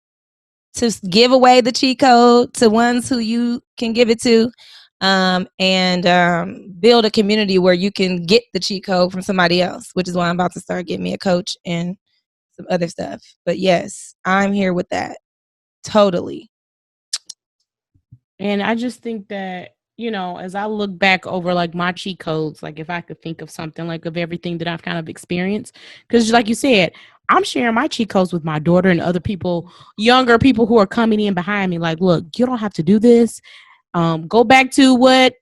[SPEAKER 1] to give away the cheat code to ones who you can give it to, and build a community where you can get the cheat code from somebody else, which is why I'm about to start getting me a coach and some other stuff. But yes, I'm here with that. Totally.
[SPEAKER 2] And I just think that, you know, as I look back over like my cheat codes, like if I could think of something like of everything that I've kind of experienced, because like you said, I'm sharing my cheat codes with my daughter and other people, younger people who are coming in behind me. Like, look, you don't have to do this. Go back to what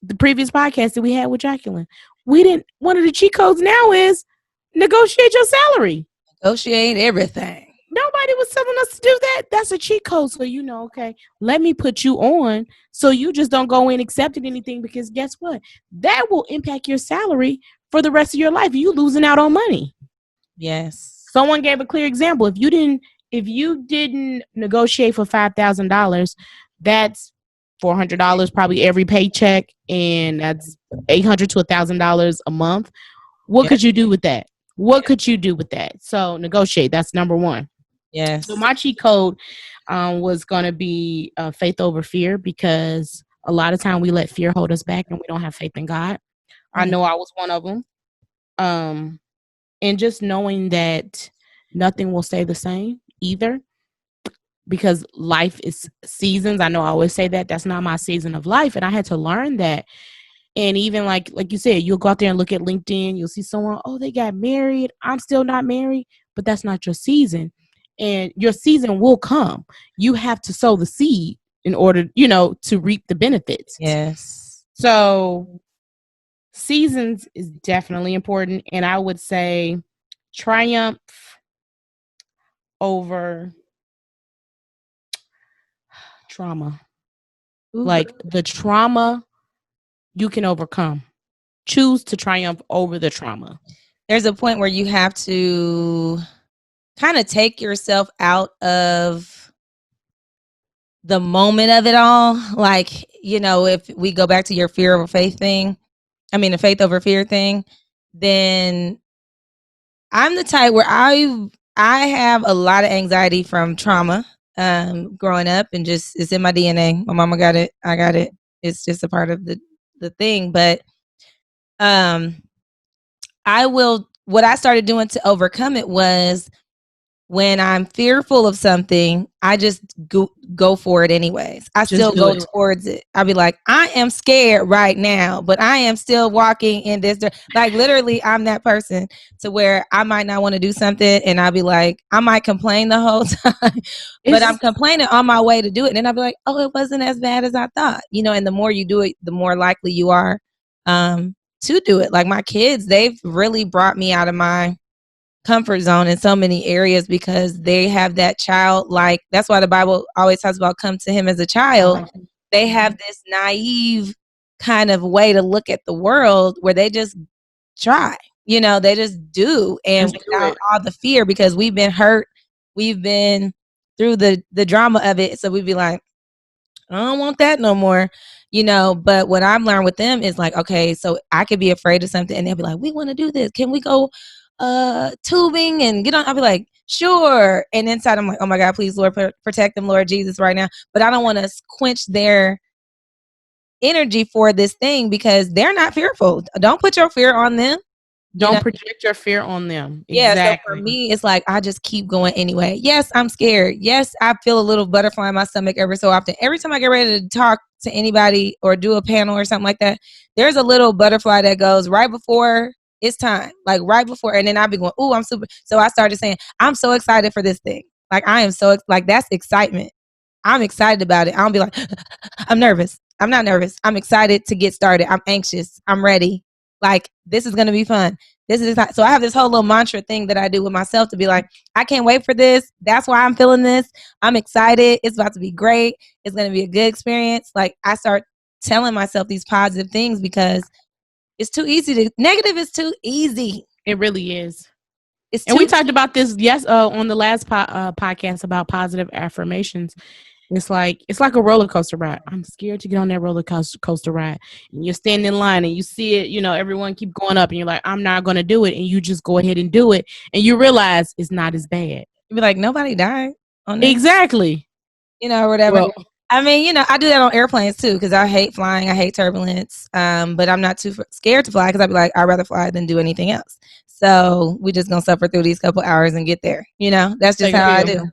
[SPEAKER 2] the previous podcast that we had with Jacqueline. One of the cheat codes now is negotiate your salary.
[SPEAKER 1] Negotiate everything.
[SPEAKER 2] Nobody was telling us to do that. That's a cheat code. So okay, let me put you on so you just don't go in accepting anything, because guess what? That will impact your salary for the rest of your life. You losing out on money.
[SPEAKER 1] Yes.
[SPEAKER 2] Someone gave a clear example. If you didn't negotiate for $5,000, that's $400 probably every paycheck, and that's $800 to $1,000 a month. What
[SPEAKER 1] Yep.
[SPEAKER 2] could you do with that? What could you do with that? So negotiate. That's number one.
[SPEAKER 1] Yes.
[SPEAKER 2] So my cheat code was going to be faith over fear, because a lot of time we let fear hold us back and we don't have faith in God. I know I was one of them. And just knowing that nothing will stay the same either, because life is seasons. I know I always say that. That's not my season of life. And I had to learn that. And even like you said, you'll go out there and look at LinkedIn. You'll see someone, oh, they got married. I'm still not married. But that's not your season. And your season will come. You have to sow the seed in order, to reap the benefits.
[SPEAKER 1] Yes.
[SPEAKER 2] So seasons is definitely important. And I would say triumph over trauma.
[SPEAKER 1] Ooh.
[SPEAKER 2] Like the trauma you can overcome. Choose to triumph over the trauma.
[SPEAKER 1] There's a point where you have to kind of take yourself out of the moment of it all. Like, if we go back to your fear over faith thing, the faith over fear thing, then I'm the type where I have a lot of anxiety from trauma growing up, and just it's in my DNA. My mama got it. I got it. It's just a part of the thing. But what I started doing to overcome it was, when I'm fearful of something, I just go for it anyways. I still go towards it. I'll be like, I am scared right now, but I am still walking in this. Like literally, I'm that person to where I might not want to do something, and I'll be like, I might complain the whole time, but I'm complaining on my way to do it. And then I'll be like, oh, it wasn't as bad as I thought. And the more you do it, the more likely you are to do it. Like my kids, they've really brought me out of my comfort zone in so many areas, because they have that child, like that's why the Bible always talks about come to him as a child. They have this naive kind of way to look at the world, where they just try, they just do, and without all the fear, because we've been hurt, we've been through the drama of it, so we'd be like, I don't want that no more, but what I've learned with them is like, okay, so I could be afraid of something, and they'll be like, we want to do this, can we go tubing and get on? I'll be like, sure. And inside I'm like, oh my God, please, Lord, protect them, Lord Jesus, right now. But I don't want to quench their energy for this thing, because they're not fearful. Don't put your fear on them.
[SPEAKER 2] Don't project your fear on them.
[SPEAKER 1] Yeah,
[SPEAKER 2] exactly.
[SPEAKER 1] So for me, it's like I just keep going anyway. Yes, I'm scared. Yes, I feel a little butterfly in my stomach every so often. Every time I get ready to talk to anybody or do a panel or something like that, there's a little butterfly that goes right before it's time, like right before, and then I'll be going, "Ooh, I'm super." So I started saying, "I'm so excited for this thing. Like I am so like that's excitement. I'm excited about it. I don't be like, I'm nervous. I'm not nervous. I'm excited to get started. I'm anxious. I'm ready. Like this is gonna be fun. This is exciting. So I have this whole little mantra thing that I do with myself to be like, I can't wait for this. That's why I'm feeling this. I'm excited. It's about to be great. It's gonna be a good experience. Like I start telling myself these positive things, because it's too easy to negative is too easy.
[SPEAKER 2] It really is.
[SPEAKER 1] And
[SPEAKER 2] we talked about this on the last podcast about positive affirmations. It's like a roller coaster ride. I'm scared to get on that roller coaster ride. And you're standing in line and you see it, everyone keep going up, and you're like, I'm not going to do it. And you just go ahead and do it. And you realize it's not as bad.
[SPEAKER 1] You'd be like, nobody died on this.
[SPEAKER 2] Exactly.
[SPEAKER 1] Whatever. Well, I do that on airplanes too, because I hate flying. I hate turbulence. But I'm not too scared to fly, because I'd be like, I'd rather fly than do anything else. So we just going to suffer through these couple hours and get there. That's just how I do.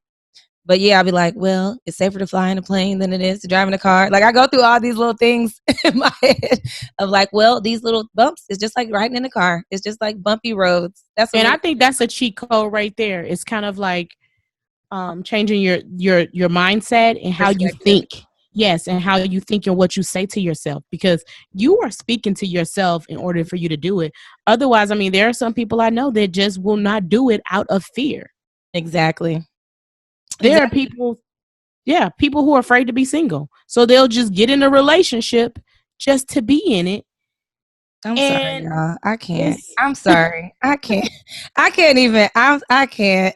[SPEAKER 1] But yeah, I'll be like, well, it's safer to fly in a plane than it is to drive in a car. Like I go through all these little things in my head of like, well, these little bumps is just like riding in a car. It's just like bumpy roads.
[SPEAKER 2] I think that's a cheat code right there. It's kind of like changing your mindset and how you think. Yes, and how you think and what you say to yourself, because you are speaking to yourself in order for you to do it. Otherwise, there are some people I know that just will not do it out of fear.
[SPEAKER 1] Exactly.
[SPEAKER 2] There are
[SPEAKER 1] Exactly.
[SPEAKER 2] people, yeah, people who are afraid to be single. So they'll just get in a relationship just to be in it.
[SPEAKER 1] I'm sorry,
[SPEAKER 2] And
[SPEAKER 1] y'all. I can't.
[SPEAKER 2] it's,
[SPEAKER 1] I'm sorry. I can't. I can't even. I can't.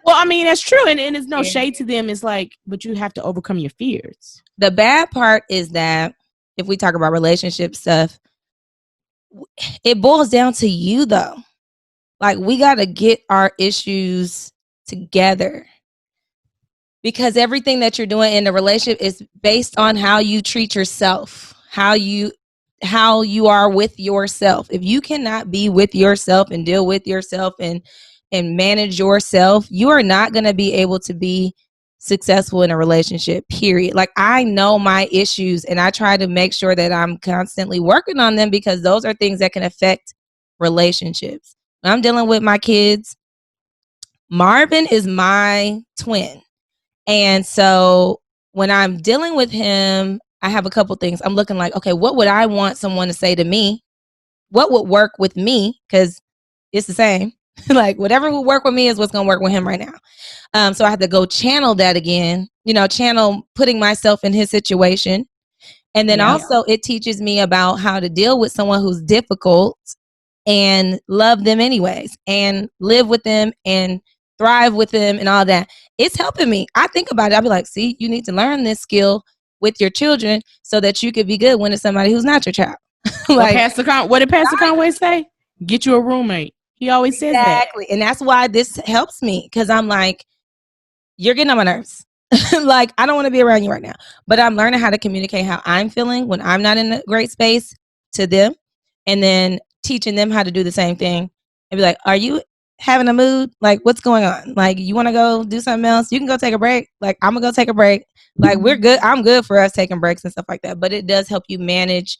[SPEAKER 2] well, I mean, that's true. And it's no
[SPEAKER 1] Yeah.
[SPEAKER 2] shade to them. It's like, but you have to overcome your fears.
[SPEAKER 1] The bad part is that if we talk about relationship stuff, it boils down to you though. Like we got to get our issues together because everything that you're doing in the relationship is based on how you treat yourself, how you are with yourself. If you cannot be with yourself and deal with yourself and manage yourself, you are not going to be able to be successful in a relationship, period. Like I know my issues and I try to make sure that I'm constantly working on them because those are things that can affect relationships. When I'm dealing with my kids, Marvin is my twin. And so when I'm dealing with him, I have a couple things. I'm looking like, okay, what would I want someone to say to me? What would work with me? Because it's the same. Like whatever will work with me is what's going to work with him right now. So I have to go channel that again, channel putting myself in his situation. And then
[SPEAKER 2] Yeah.
[SPEAKER 1] also it teaches me about how to deal with someone who's difficult and love them anyways and live with them and thrive with them and all that. It's helping me. I think about it. I'll be like, see, you need to learn this skill with your children so that you could be good when it's somebody who's not your child. Like
[SPEAKER 2] What did Pastor Conway say? Get you a roommate. He always says that.
[SPEAKER 1] exactly. And that's why this helps me because I'm like, you're getting on my nerves. Like, I don't want to be around you right now. But I'm learning how to communicate how I'm feeling when I'm not in a great space to them. And then teaching them how to do the same thing and be like, are you having a mood? Like, what's going on? Like, you want to go do something else? You can go take a break. Like, I'm going to go take a break. Like, we're good. I'm good for us taking breaks and stuff like that. But it does help you manage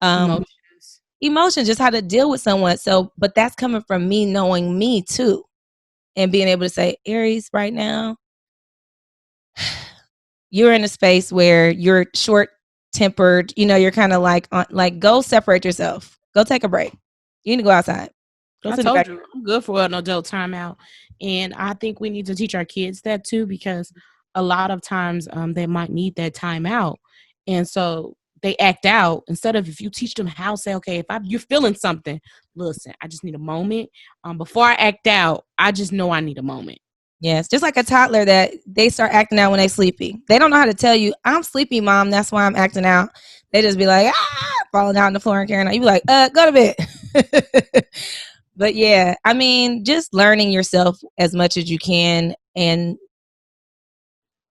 [SPEAKER 1] um,
[SPEAKER 2] Emotions.
[SPEAKER 1] emotions, just how to deal with someone. So, but that's coming from me knowing me too and being able to say, Aries, right now, you're in a space where you're short tempered, you're kind of like go separate yourself. Go take a break. You need to go outside. Go
[SPEAKER 2] I
[SPEAKER 1] sit in the
[SPEAKER 2] told
[SPEAKER 1] back.
[SPEAKER 2] you, I'm good for an adult timeout. And I think we need to teach our kids that too, because a lot of times they might need that timeout. And so they act out instead of, if you teach them how, say, okay, if you're feeling something, listen, I just need a moment. Before I act out, I just know I need a moment.
[SPEAKER 1] Yes, just like a toddler that they start acting out when they sleepy. They don't know how to tell you, I'm sleepy, mom. That's why I'm acting out. They just be like, falling out on the floor and carrying on. You be like, go to bed. But yeah, I mean, just learning yourself as much as you can. And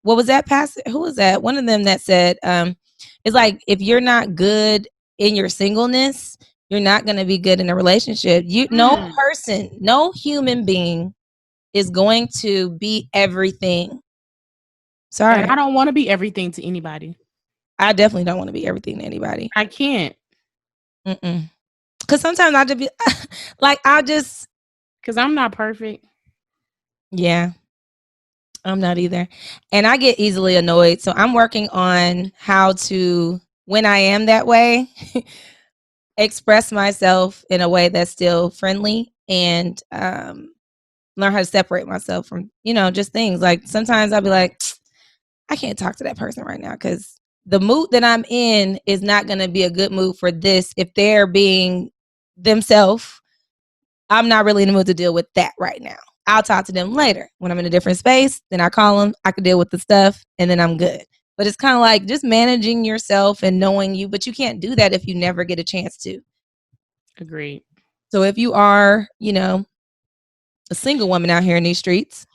[SPEAKER 1] what was that pastor? Who was that? One of them that said, it's like if you're not good in your singleness, you're not going to be good in a relationship. No person, no human being is going to be everything.
[SPEAKER 2] And
[SPEAKER 1] Sorry.
[SPEAKER 2] I don't want to be everything to anybody.
[SPEAKER 1] I definitely don't want to be everything to anybody.
[SPEAKER 2] I can't.
[SPEAKER 1] Because sometimes I'll just be like,
[SPEAKER 2] because I'm not perfect.
[SPEAKER 1] Yeah, I'm not either. And I get easily annoyed. So I'm working on how to, when I am that way, express myself in a way that's still friendly and learn how to separate myself from, just things. Like sometimes I'll be like, I can't talk to that person right now because the mood that I'm in is not going to be a good mood for this. If they're being themselves, I'm not really in the mood to deal with that right now. I'll talk to them later when I'm in a different space. Then I call them. I can deal with the stuff, and then I'm good. But it's kind of like just managing yourself and knowing you. But you can't do that if you never get a chance to.
[SPEAKER 2] Agreed.
[SPEAKER 1] So if you are, a single woman out here in these streets,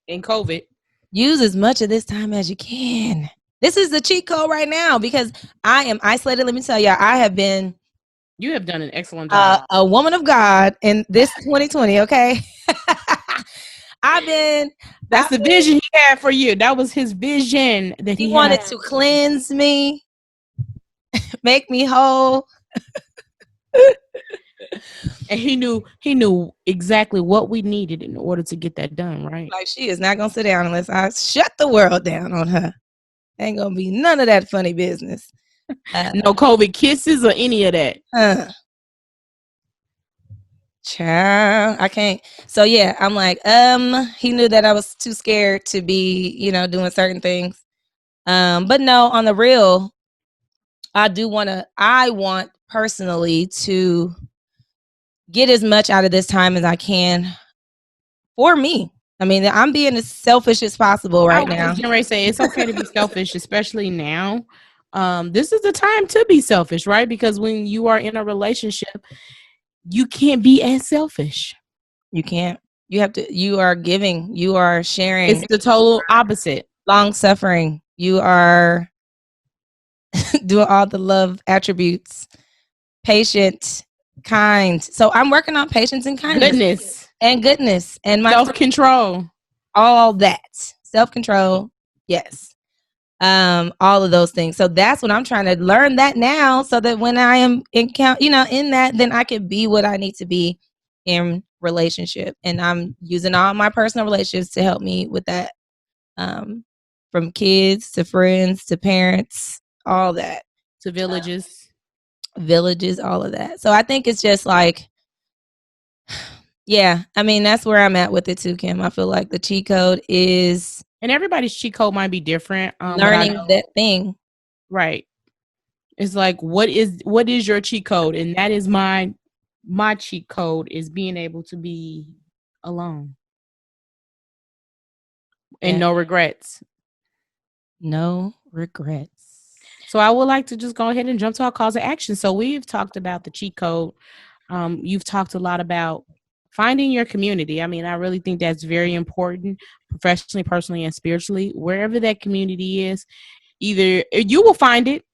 [SPEAKER 2] in COVID,
[SPEAKER 1] use as much of this time as you can. This is the cheat code right now because I am isolated. Let me tell you, I have been.
[SPEAKER 2] You have done an excellent job.
[SPEAKER 1] A woman of God in this 2020. Okay.
[SPEAKER 2] That's the vision he had for you. That was his vision that
[SPEAKER 1] he
[SPEAKER 2] he
[SPEAKER 1] wanted
[SPEAKER 2] had.
[SPEAKER 1] to cleanse me, make me whole.
[SPEAKER 2] And he knew exactly what we needed in order to get that done, right?
[SPEAKER 1] Like she is not gonna sit down unless I shut the world down on her. Ain't gonna be none of that funny business.
[SPEAKER 2] No COVID kisses or any of that.
[SPEAKER 1] Child, I can't. So yeah, I'm like, he knew that I was too scared to be, doing certain things. But no, on the real, I want personally to get as much out of this time as I can for me. I mean, I'm being as selfish as possible
[SPEAKER 2] I
[SPEAKER 1] right
[SPEAKER 2] was
[SPEAKER 1] now.
[SPEAKER 2] just gonna say it's okay to be selfish, especially now. This is the time to be selfish, right? Because when you are in a relationship, you can't be as selfish.
[SPEAKER 1] You can't. You are giving, you are
[SPEAKER 2] It's
[SPEAKER 1] sharing,
[SPEAKER 2] the total opposite.
[SPEAKER 1] long suffering. You are doing all the love attributes, patient, kind. So I'm working on patience and kindness
[SPEAKER 2] Goodness,
[SPEAKER 1] and goodness and my
[SPEAKER 2] self control.
[SPEAKER 1] all that. Self-control. Yes. All of those things. So that's what I'm trying to learn that now so that when I am in that, then I can be what I need to be in relationship. And I'm using all my personal relationships to help me with that. Um, from kids to friends to parents, all that.
[SPEAKER 2] To villages.
[SPEAKER 1] Villages, all of that. So I think it's just like, yeah, I mean, that's where I'm at with it too, Kim. I feel like the cheat code is
[SPEAKER 2] And everybody's cheat code might be different. But I
[SPEAKER 1] learning
[SPEAKER 2] know,
[SPEAKER 1] that thing.
[SPEAKER 2] right. It's like what is your cheat code? And that is my cheat code is being able to be alone and
[SPEAKER 1] Yeah.
[SPEAKER 2] no regrets.
[SPEAKER 1] No regrets.
[SPEAKER 2] So I would like to just go ahead and jump to our calls of action. So we've talked about the cheat code. You've talked a lot about finding your community. I mean, I really think that's very important, professionally, personally, and spiritually. Wherever that community is, either you will find it,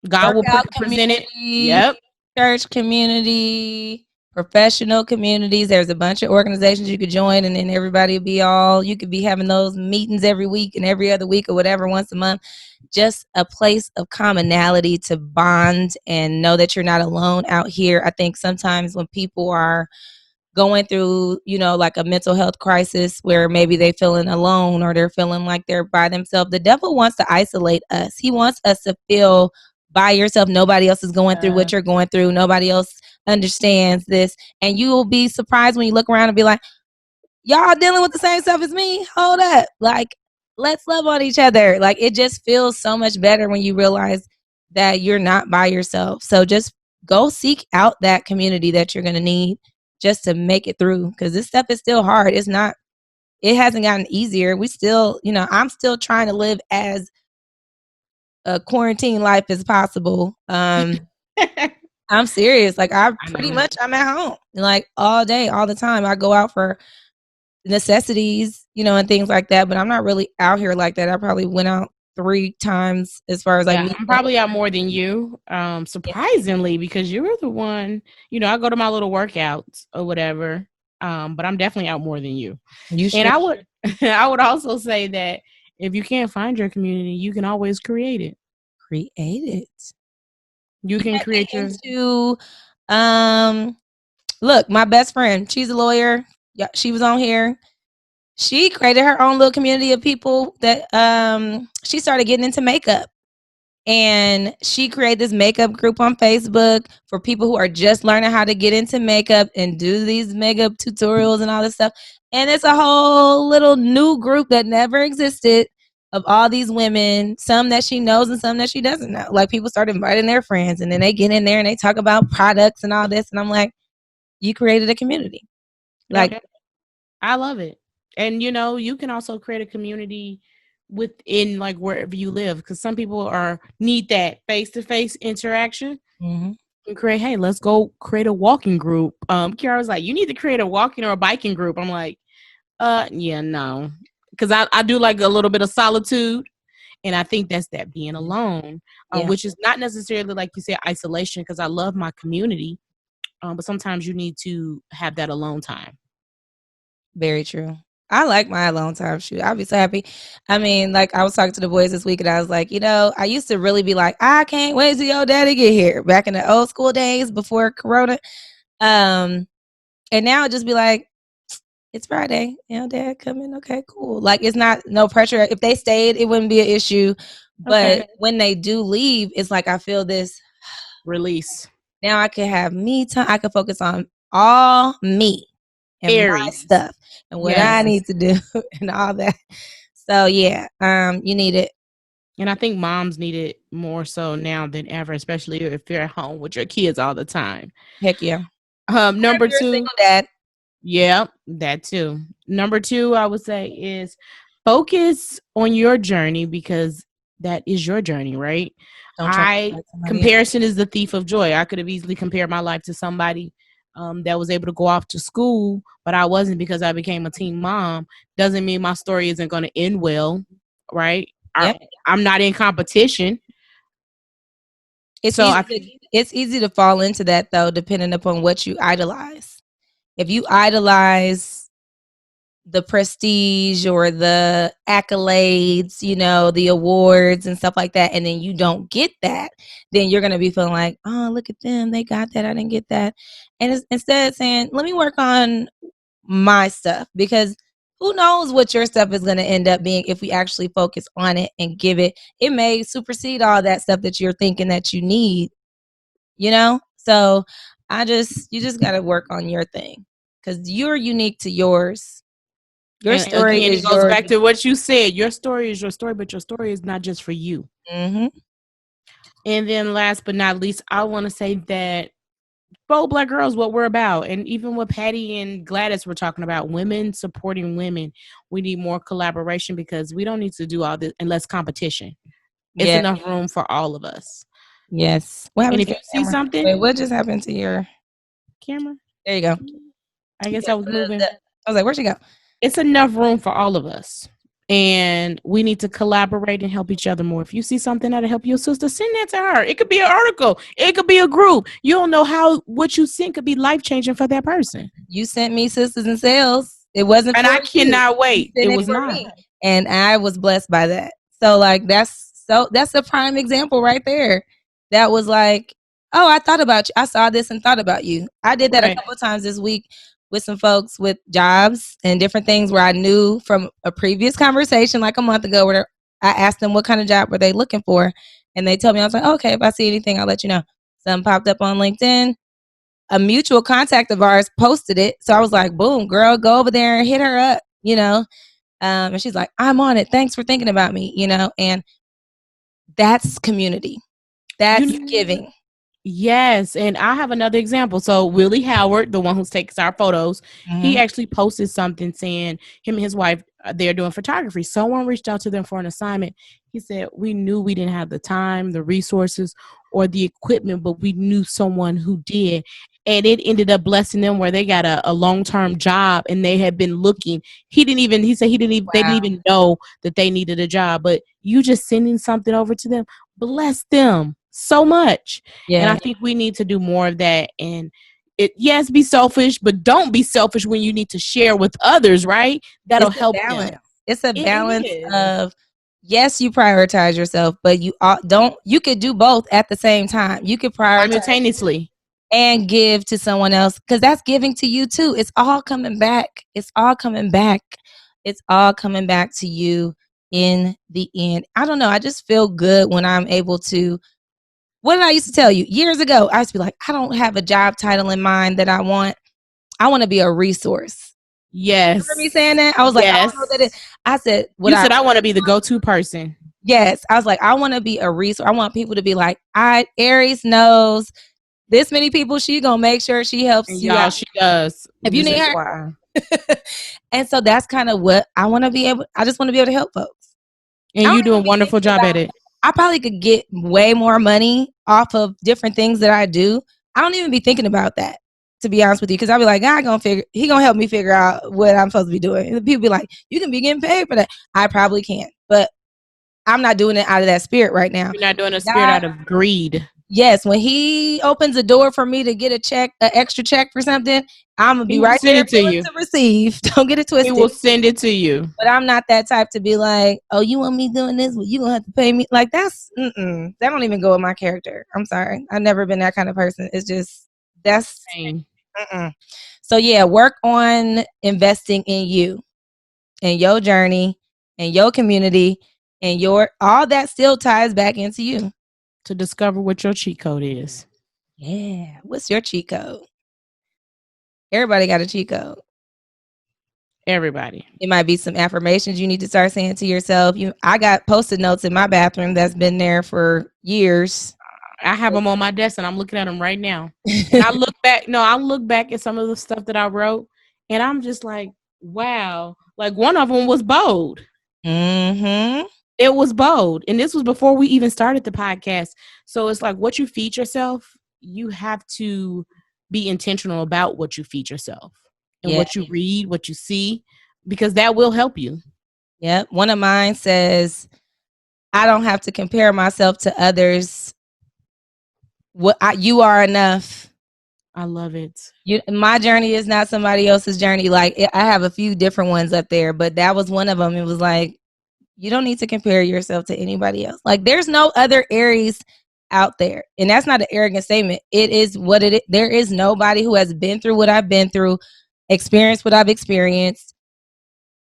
[SPEAKER 2] God will
[SPEAKER 1] Workout
[SPEAKER 2] present it.
[SPEAKER 1] community,
[SPEAKER 2] Yep.
[SPEAKER 1] church community, professional communities. There's a bunch of organizations you could join, and then everybody will be all. You could be having those meetings every week and every other week or whatever, once a month. Just a place of commonality to bond and know that you're not alone out here. I think sometimes when people are going through, like a mental health crisis where maybe they feeling alone or they're feeling like they're by themselves. The devil wants to isolate us. He wants us to feel by yourself. Nobody else is going through what you're going through. Nobody else understands this. And you will be surprised when you look around and be like, y'all dealing with the same stuff as me? Hold up. Like, let's love on each other. Like, it just feels so much better when you realize that you're not by yourself. So just go seek out that community that you're going to need just to make it through, because this stuff is still hard. It hasn't gotten easier. We still, I'm still trying to live as a quarantine life as possible. I'm serious. Like, I'm at home like all day, all the time. I go out for necessities, and things like that, but I'm not really out here like that. I probably went out 3 times as far as like
[SPEAKER 2] Yeah,
[SPEAKER 1] me.
[SPEAKER 2] I'm probably out more than you, surprisingly, because you're the one, I go to my little workouts or whatever, but I'm definitely out more than you.
[SPEAKER 1] You
[SPEAKER 2] And
[SPEAKER 1] should
[SPEAKER 2] I would I would also say that if you can't find your community, you can always create it.
[SPEAKER 1] create it.
[SPEAKER 2] You can
[SPEAKER 1] Yeah,
[SPEAKER 2] create
[SPEAKER 1] get
[SPEAKER 2] your
[SPEAKER 1] into look, my best friend, she's a lawyer. Yeah, she was on here. She created her own little community of people that she started getting into makeup. And she created this makeup group on Facebook for people who are just learning how to get into makeup and do these makeup tutorials and all this stuff. And it's a whole little new group that never existed of all these women, some that she knows and some that she doesn't know. Like, people start inviting their friends, and then they get in there and they talk about products and all this. And I'm like, you created a community.
[SPEAKER 2] Yep.
[SPEAKER 1] Like,
[SPEAKER 2] I love it. And you can also create a community within like wherever you live, because some people need that face-to-face interaction.
[SPEAKER 1] mhm.
[SPEAKER 2] And create, hey, let's go create a walking group. Kiara was like, you need to create a walking or a biking group. I'm like, yeah, no. Because I do like a little bit of solitude. And I think that's that being alone,
[SPEAKER 1] Yeah,
[SPEAKER 2] which is not necessarily, like you said, isolation, because I love my community. But sometimes you need to have that alone time.
[SPEAKER 1] very true. I like my alone time. Shoot, I'll be so happy. I mean, like, I was talking to the boys this week, and I was like, I used to really be like, I can't wait till your daddy get here, back in the old school days before Corona. Um, and now it just be like, it's Friday, dad coming. Okay, cool. Like, it's not no pressure. If they stayed, it wouldn't be an issue. But
[SPEAKER 2] Okay.
[SPEAKER 1] when they do leave, it's like I feel this.
[SPEAKER 2] Release.
[SPEAKER 1] Now I can have me time. I can focus on all me and my
[SPEAKER 2] Aries.
[SPEAKER 1] stuff and what I
[SPEAKER 2] Yes.
[SPEAKER 1] need to do and all that. So yeah, you need it.
[SPEAKER 2] And I think moms need it more so now than ever, especially if you're at home with your kids all the time.
[SPEAKER 1] Heck yeah. Or if
[SPEAKER 2] Number
[SPEAKER 1] you're a
[SPEAKER 2] two,
[SPEAKER 1] single dad,
[SPEAKER 2] yeah, that too. Number two, I would say is focus on your journey because that is your journey, right?
[SPEAKER 1] don't try to be
[SPEAKER 2] I
[SPEAKER 1] like somebody else.
[SPEAKER 2] Comparison is the thief of joy. I could have easily compared my life to somebody that was able to go off to school, but I wasn't because I became a teen mom. Doesn't mean my story isn't going to end well, right?
[SPEAKER 1] Yep.
[SPEAKER 2] I'm not in competition,
[SPEAKER 1] It's
[SPEAKER 2] so
[SPEAKER 1] easy
[SPEAKER 2] I
[SPEAKER 1] to it's easy to fall into that though, depending upon what you idolize. If you idolize the prestige or the accolades, the awards and stuff like that, and then you don't get that, then you're going to be feeling like, oh, look at them. They got that. I didn't get that. And instead of saying, let me work on my stuff, because who knows what your stuff is going to end up being if we actually focus on it and give it. It may supersede all that stuff that you're thinking that you need, So you just got to work on your thing because you're unique to yours. Your
[SPEAKER 2] and
[SPEAKER 1] story
[SPEAKER 2] again, it
[SPEAKER 1] is
[SPEAKER 2] goes
[SPEAKER 1] yours.
[SPEAKER 2] back to what you said. Your story is your story, but your story is not just for you.
[SPEAKER 1] Mm-hmm.
[SPEAKER 2] And then last but not least, I want to say that Bold Black Girls, what we're about, and even what Patty and Gladys were talking about, women supporting women. We need more collaboration because we don't need to do all this and less competition. It's
[SPEAKER 1] Yeah.
[SPEAKER 2] enough room for all of us.
[SPEAKER 1] Yes. What
[SPEAKER 2] And
[SPEAKER 1] happened
[SPEAKER 2] if
[SPEAKER 1] to
[SPEAKER 2] you
[SPEAKER 1] your
[SPEAKER 2] see
[SPEAKER 1] camera?
[SPEAKER 2] something,
[SPEAKER 1] Wait, what just happened to your
[SPEAKER 2] camera,
[SPEAKER 1] there you go.
[SPEAKER 2] I guess
[SPEAKER 1] Yeah,
[SPEAKER 2] I was moving.
[SPEAKER 1] I was like, where'd she go?
[SPEAKER 2] It's enough room for all of us. And we need to collaborate and help each other more. If you see something that'll help your sister, send that to her. It could be an article. It could be a group. You don't know how what you send could be life changing for that person.
[SPEAKER 1] You sent me Sisters in Sales. It wasn't
[SPEAKER 2] And
[SPEAKER 1] for
[SPEAKER 2] I
[SPEAKER 1] you.
[SPEAKER 2] cannot
[SPEAKER 1] You
[SPEAKER 2] wait. It
[SPEAKER 1] sent it
[SPEAKER 2] was
[SPEAKER 1] for
[SPEAKER 2] not.
[SPEAKER 1] me. And I was blessed by that. So like that's a prime example right there. That was like, oh, I thought about you. I saw this and thought about you. I did that a
[SPEAKER 2] Right.
[SPEAKER 1] couple of times this week with some folks with jobs and different things where I knew from a previous conversation like a month ago where I asked them what kind of job were they looking for. And they told me, I was like, okay, if I see anything, I'll let you know. Something popped up on LinkedIn. A mutual contact of ours posted it. So I was like, boom, girl, go over there and hit her up. And she's like, I'm on it. Thanks for thinking about me. And that's community. That's giving.
[SPEAKER 2] Yes, and I have another example. So Willie Howard, the one who takes our photos, he
[SPEAKER 1] Mm-hmm.
[SPEAKER 2] actually posted something saying him and his wife they're doing photography. Someone reached out to them for an assignment. He said, "We knew we didn't have the time, the resources, or the equipment, but we knew someone who did." And it ended up blessing them where they got a long-term job and they had been looking. He said they didn't
[SPEAKER 1] Wow.
[SPEAKER 2] even know that they needed a job, but you just sending something over to them, bless them so much. And
[SPEAKER 1] Yeah.
[SPEAKER 2] I think we need to do more of that. And yes, be selfish, but don't be selfish when you need to share with others, right? That'll
[SPEAKER 1] It's a
[SPEAKER 2] help them.
[SPEAKER 1] balance. It's a
[SPEAKER 2] It
[SPEAKER 1] balance
[SPEAKER 2] is.
[SPEAKER 1] of yes, you prioritize yourself, but you could do both at the same time. You could prioritize
[SPEAKER 2] Simultaneously.
[SPEAKER 1] and give to someone else because that's giving to you too. It's all coming back. It's all coming back. It's all coming back to you in the end. I don't know. I just feel good when I'm able to. What did I used to tell you years ago? I used to be like, I don't have a job title in mind that I want. I want to be a resource. Remember me
[SPEAKER 2] Yes.
[SPEAKER 1] saying that? I was like, I don't
[SPEAKER 2] Yes.
[SPEAKER 1] know what that is. I said, what
[SPEAKER 2] You
[SPEAKER 1] I
[SPEAKER 2] said I want to be the go-to person.
[SPEAKER 1] yes, I was like, I want to be a resource. I want people to be like, Aries knows this many people. She gonna make sure she helps
[SPEAKER 2] And
[SPEAKER 1] you
[SPEAKER 2] y'all,
[SPEAKER 1] out
[SPEAKER 2] she does.
[SPEAKER 1] if you
[SPEAKER 2] Just
[SPEAKER 1] need her.
[SPEAKER 2] FYI.
[SPEAKER 1] And so that's kind of what I want to be able. I just want to be able to help folks. I
[SPEAKER 2] And
[SPEAKER 1] don't
[SPEAKER 2] you do a
[SPEAKER 1] even be
[SPEAKER 2] wonderful
[SPEAKER 1] thinking
[SPEAKER 2] job
[SPEAKER 1] about.
[SPEAKER 2] at it.
[SPEAKER 1] I probably could get way more money off of different things that I do. I don't even be thinking about that, to be honest with you, because I'll be like, he gonna help me figure out what I'm supposed to be doing. And people be like, you can be getting paid for that. I probably can, but I'm not doing it out of that spirit right now.
[SPEAKER 2] You're not doing a spirit
[SPEAKER 1] God,
[SPEAKER 2] out of greed.
[SPEAKER 1] yes, when he opens a door for me to get an extra check for something, I'm gonna
[SPEAKER 2] He
[SPEAKER 1] be
[SPEAKER 2] will
[SPEAKER 1] right
[SPEAKER 2] send
[SPEAKER 1] there
[SPEAKER 2] it to
[SPEAKER 1] for
[SPEAKER 2] you.
[SPEAKER 1] it to receive. Don't get it
[SPEAKER 2] He
[SPEAKER 1] twisted.
[SPEAKER 2] will send it to you.
[SPEAKER 1] But I'm not that type to be like, oh, you want me doing this? Well, you gonna have to pay me. Like that don't even go with my character. I'm sorry, I've never been that kind of person. It's just that's.
[SPEAKER 2] Same.
[SPEAKER 1] Mm-mm. So yeah, work on investing in you and your journey and your community and your all that still ties back into you.
[SPEAKER 2] To discover what your cheat code is.
[SPEAKER 1] Yeah. What's your cheat code? Everybody got a cheat code.
[SPEAKER 2] Everybody.
[SPEAKER 1] It might be some affirmations you need to start saying to yourself. I got Post-it notes in my bathroom that's been there for years.
[SPEAKER 2] I have them on my desk and I'm looking at them right now. And I look back. No, I look back at some of the stuff that I wrote, and I'm just like, wow. Like one of them was bold.
[SPEAKER 1] Mm-hmm.
[SPEAKER 2] It was bold, and this was before we even started the podcast. So it's like what you feed yourself. You have to be intentional about what you feed yourself and
[SPEAKER 1] Yeah.
[SPEAKER 2] what you read, what you see, because that will help you.
[SPEAKER 1] Yep. One of mine says, I don't have to compare myself to others. You are enough.
[SPEAKER 2] I love it.
[SPEAKER 1] My journey is not somebody else's journey. Like I have a few different ones up there, but that was one of them. It was like, you don't need to compare yourself to anybody else. Like there's no other Aries out there. And that's not an arrogant statement. It is what it is. There is nobody who has been through what I've been through, experienced what I've experienced.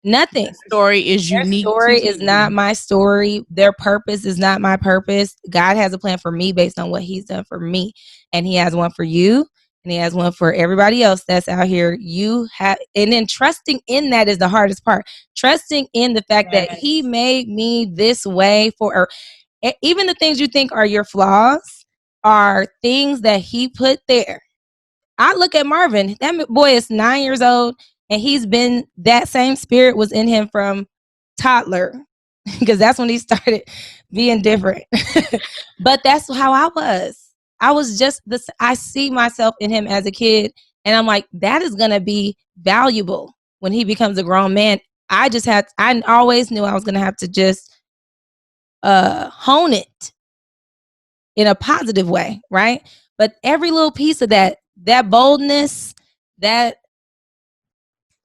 [SPEAKER 1] Nothing.
[SPEAKER 2] Their story is
[SPEAKER 1] Their
[SPEAKER 2] unique.
[SPEAKER 1] story is not my story. Their purpose is not my purpose. God has a plan for me based on what he's done for me. And he has one for you. And he has one for everybody else that's out here. And then trusting in that is the hardest part. Trusting in the fact that he made me this way even the things you think are your flaws are things that he put there. I look at Marvin. That boy is 9 years old, and that same spirit was in him from toddler, because that's when he started being different. But that's how I was. I was just this. I see myself in him as a kid, and I'm like, that is gonna be valuable when he becomes a grown man. I always knew I was gonna have to just hone it in a positive way, right? But every little piece of that boldness, that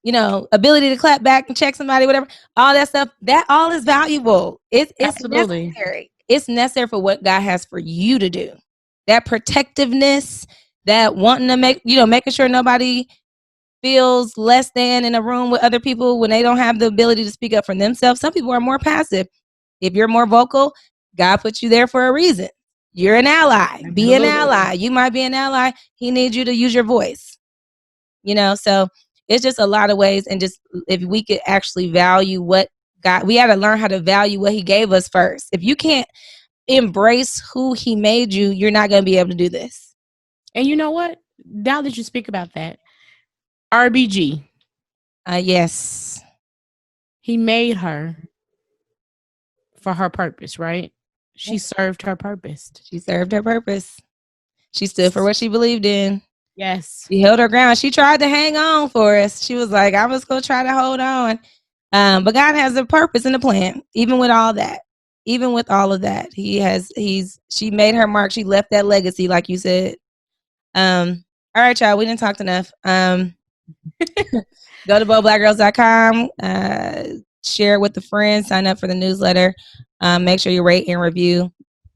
[SPEAKER 1] ability to clap back and check somebody, whatever, all that stuff, that all is valuable. It's
[SPEAKER 2] Absolutely
[SPEAKER 1] necessary. It's necessary for what God has for you to do. That protectiveness, that wanting to making sure nobody feels less than in a room with other people when they don't have the ability to speak up for themselves. Some people are more passive. If you're more vocal, God put you there for a reason. You're an ally. Absolutely. Be an ally. You might be an ally. He needs you to use your voice. So it's just a lot of ways. And just if we could actually value what God, we got to learn how to value what he gave us first. If you can't embrace who he made you, you're not going to be able to do this.
[SPEAKER 2] And you know what? Now that you speak about that, RBG.
[SPEAKER 1] Yes.
[SPEAKER 2] He made her for her purpose, right? She served her purpose.
[SPEAKER 1] She served her purpose. She stood for what she believed in.
[SPEAKER 2] Yes.
[SPEAKER 1] She held her ground. She tried to hang on for us. She was like, I'm just going to try to hold on. But God has a purpose and a plan, even with all that. Even with all of that, she made her mark. She left that legacy, like you said. All right, y'all. We didn't talk enough. Go to boldblackgirls.com. Share it with a friend. Sign up for the newsletter. Make sure you rate and review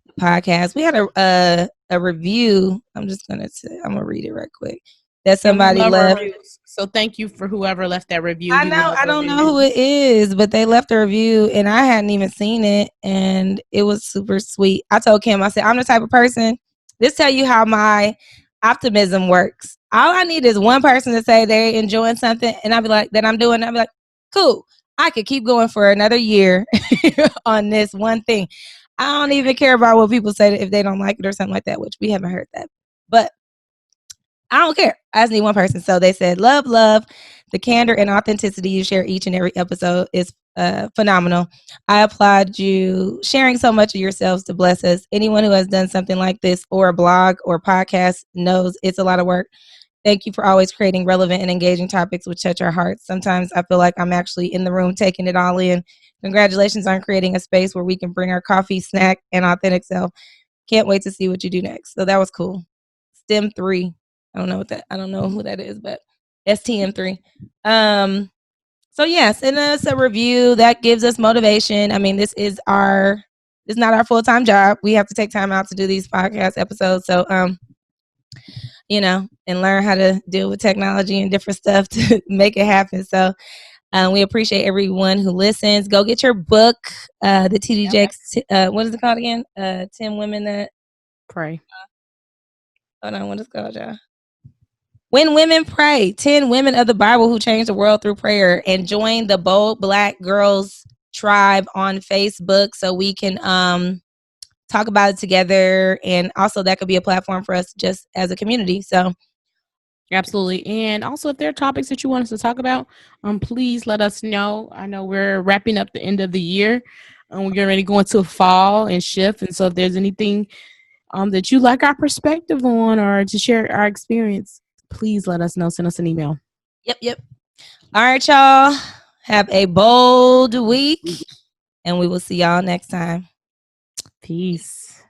[SPEAKER 1] the podcast. We had a review. I'm gonna read it right quick. That somebody left.
[SPEAKER 2] So thank you for whoever left that review.
[SPEAKER 1] I know. I don't know who it is, but they left a review and I hadn't even seen it, and it was super sweet. I told Kim, I said, I'm the type of person. This tell you how my optimism works. All I need is one person to say they're enjoying something, and I'll be like, that I'm doing. I'll be like, cool. I could keep going for another year on this one thing. I don't even care about what people say if they don't like it or something like that, which we haven't heard that. But I don't care. I just need one person. So they said, love. The candor and authenticity you share each and every episode is phenomenal. I applaud you sharing so much of yourselves to bless us. Anyone who has done something like this or a blog or podcast knows it's a lot of work. Thank you for always creating relevant and engaging topics which touch our hearts. Sometimes I feel like I'm actually in the room taking it all in. Congratulations on creating a space where we can bring our coffee, snack, and authentic self. Can't wait to see what you do next. So that was cool. STEM 3. I don't know who that is, but STM3. So yes, and it's a review that gives us motivation. I mean, this is not our full-time job. We have to take time out to do these podcast episodes. So and learn how to deal with technology and different stuff to make it happen. So we appreciate everyone who listens. Go get your book, the TD Jakes. What is it called again? 10 Women That
[SPEAKER 2] Pray.
[SPEAKER 1] Hold on, what is it called, y'all? When Women Pray, 10 women of the Bible who changed the world through prayer, and join the Bold Black Girls Tribe on Facebook so we can talk about it together. And also that could be a platform for us just as a community. So
[SPEAKER 2] Absolutely. And also, if there are topics that you want us to talk about, please let us know. I know we're wrapping up the end of the year. We're getting ready to go into fall and shift. And so if there's anything that you like our perspective on or to share our experience, please let us know. Send us an email.
[SPEAKER 1] Yep. All right, y'all. Have a bold week, and we will see y'all next time.
[SPEAKER 2] Peace.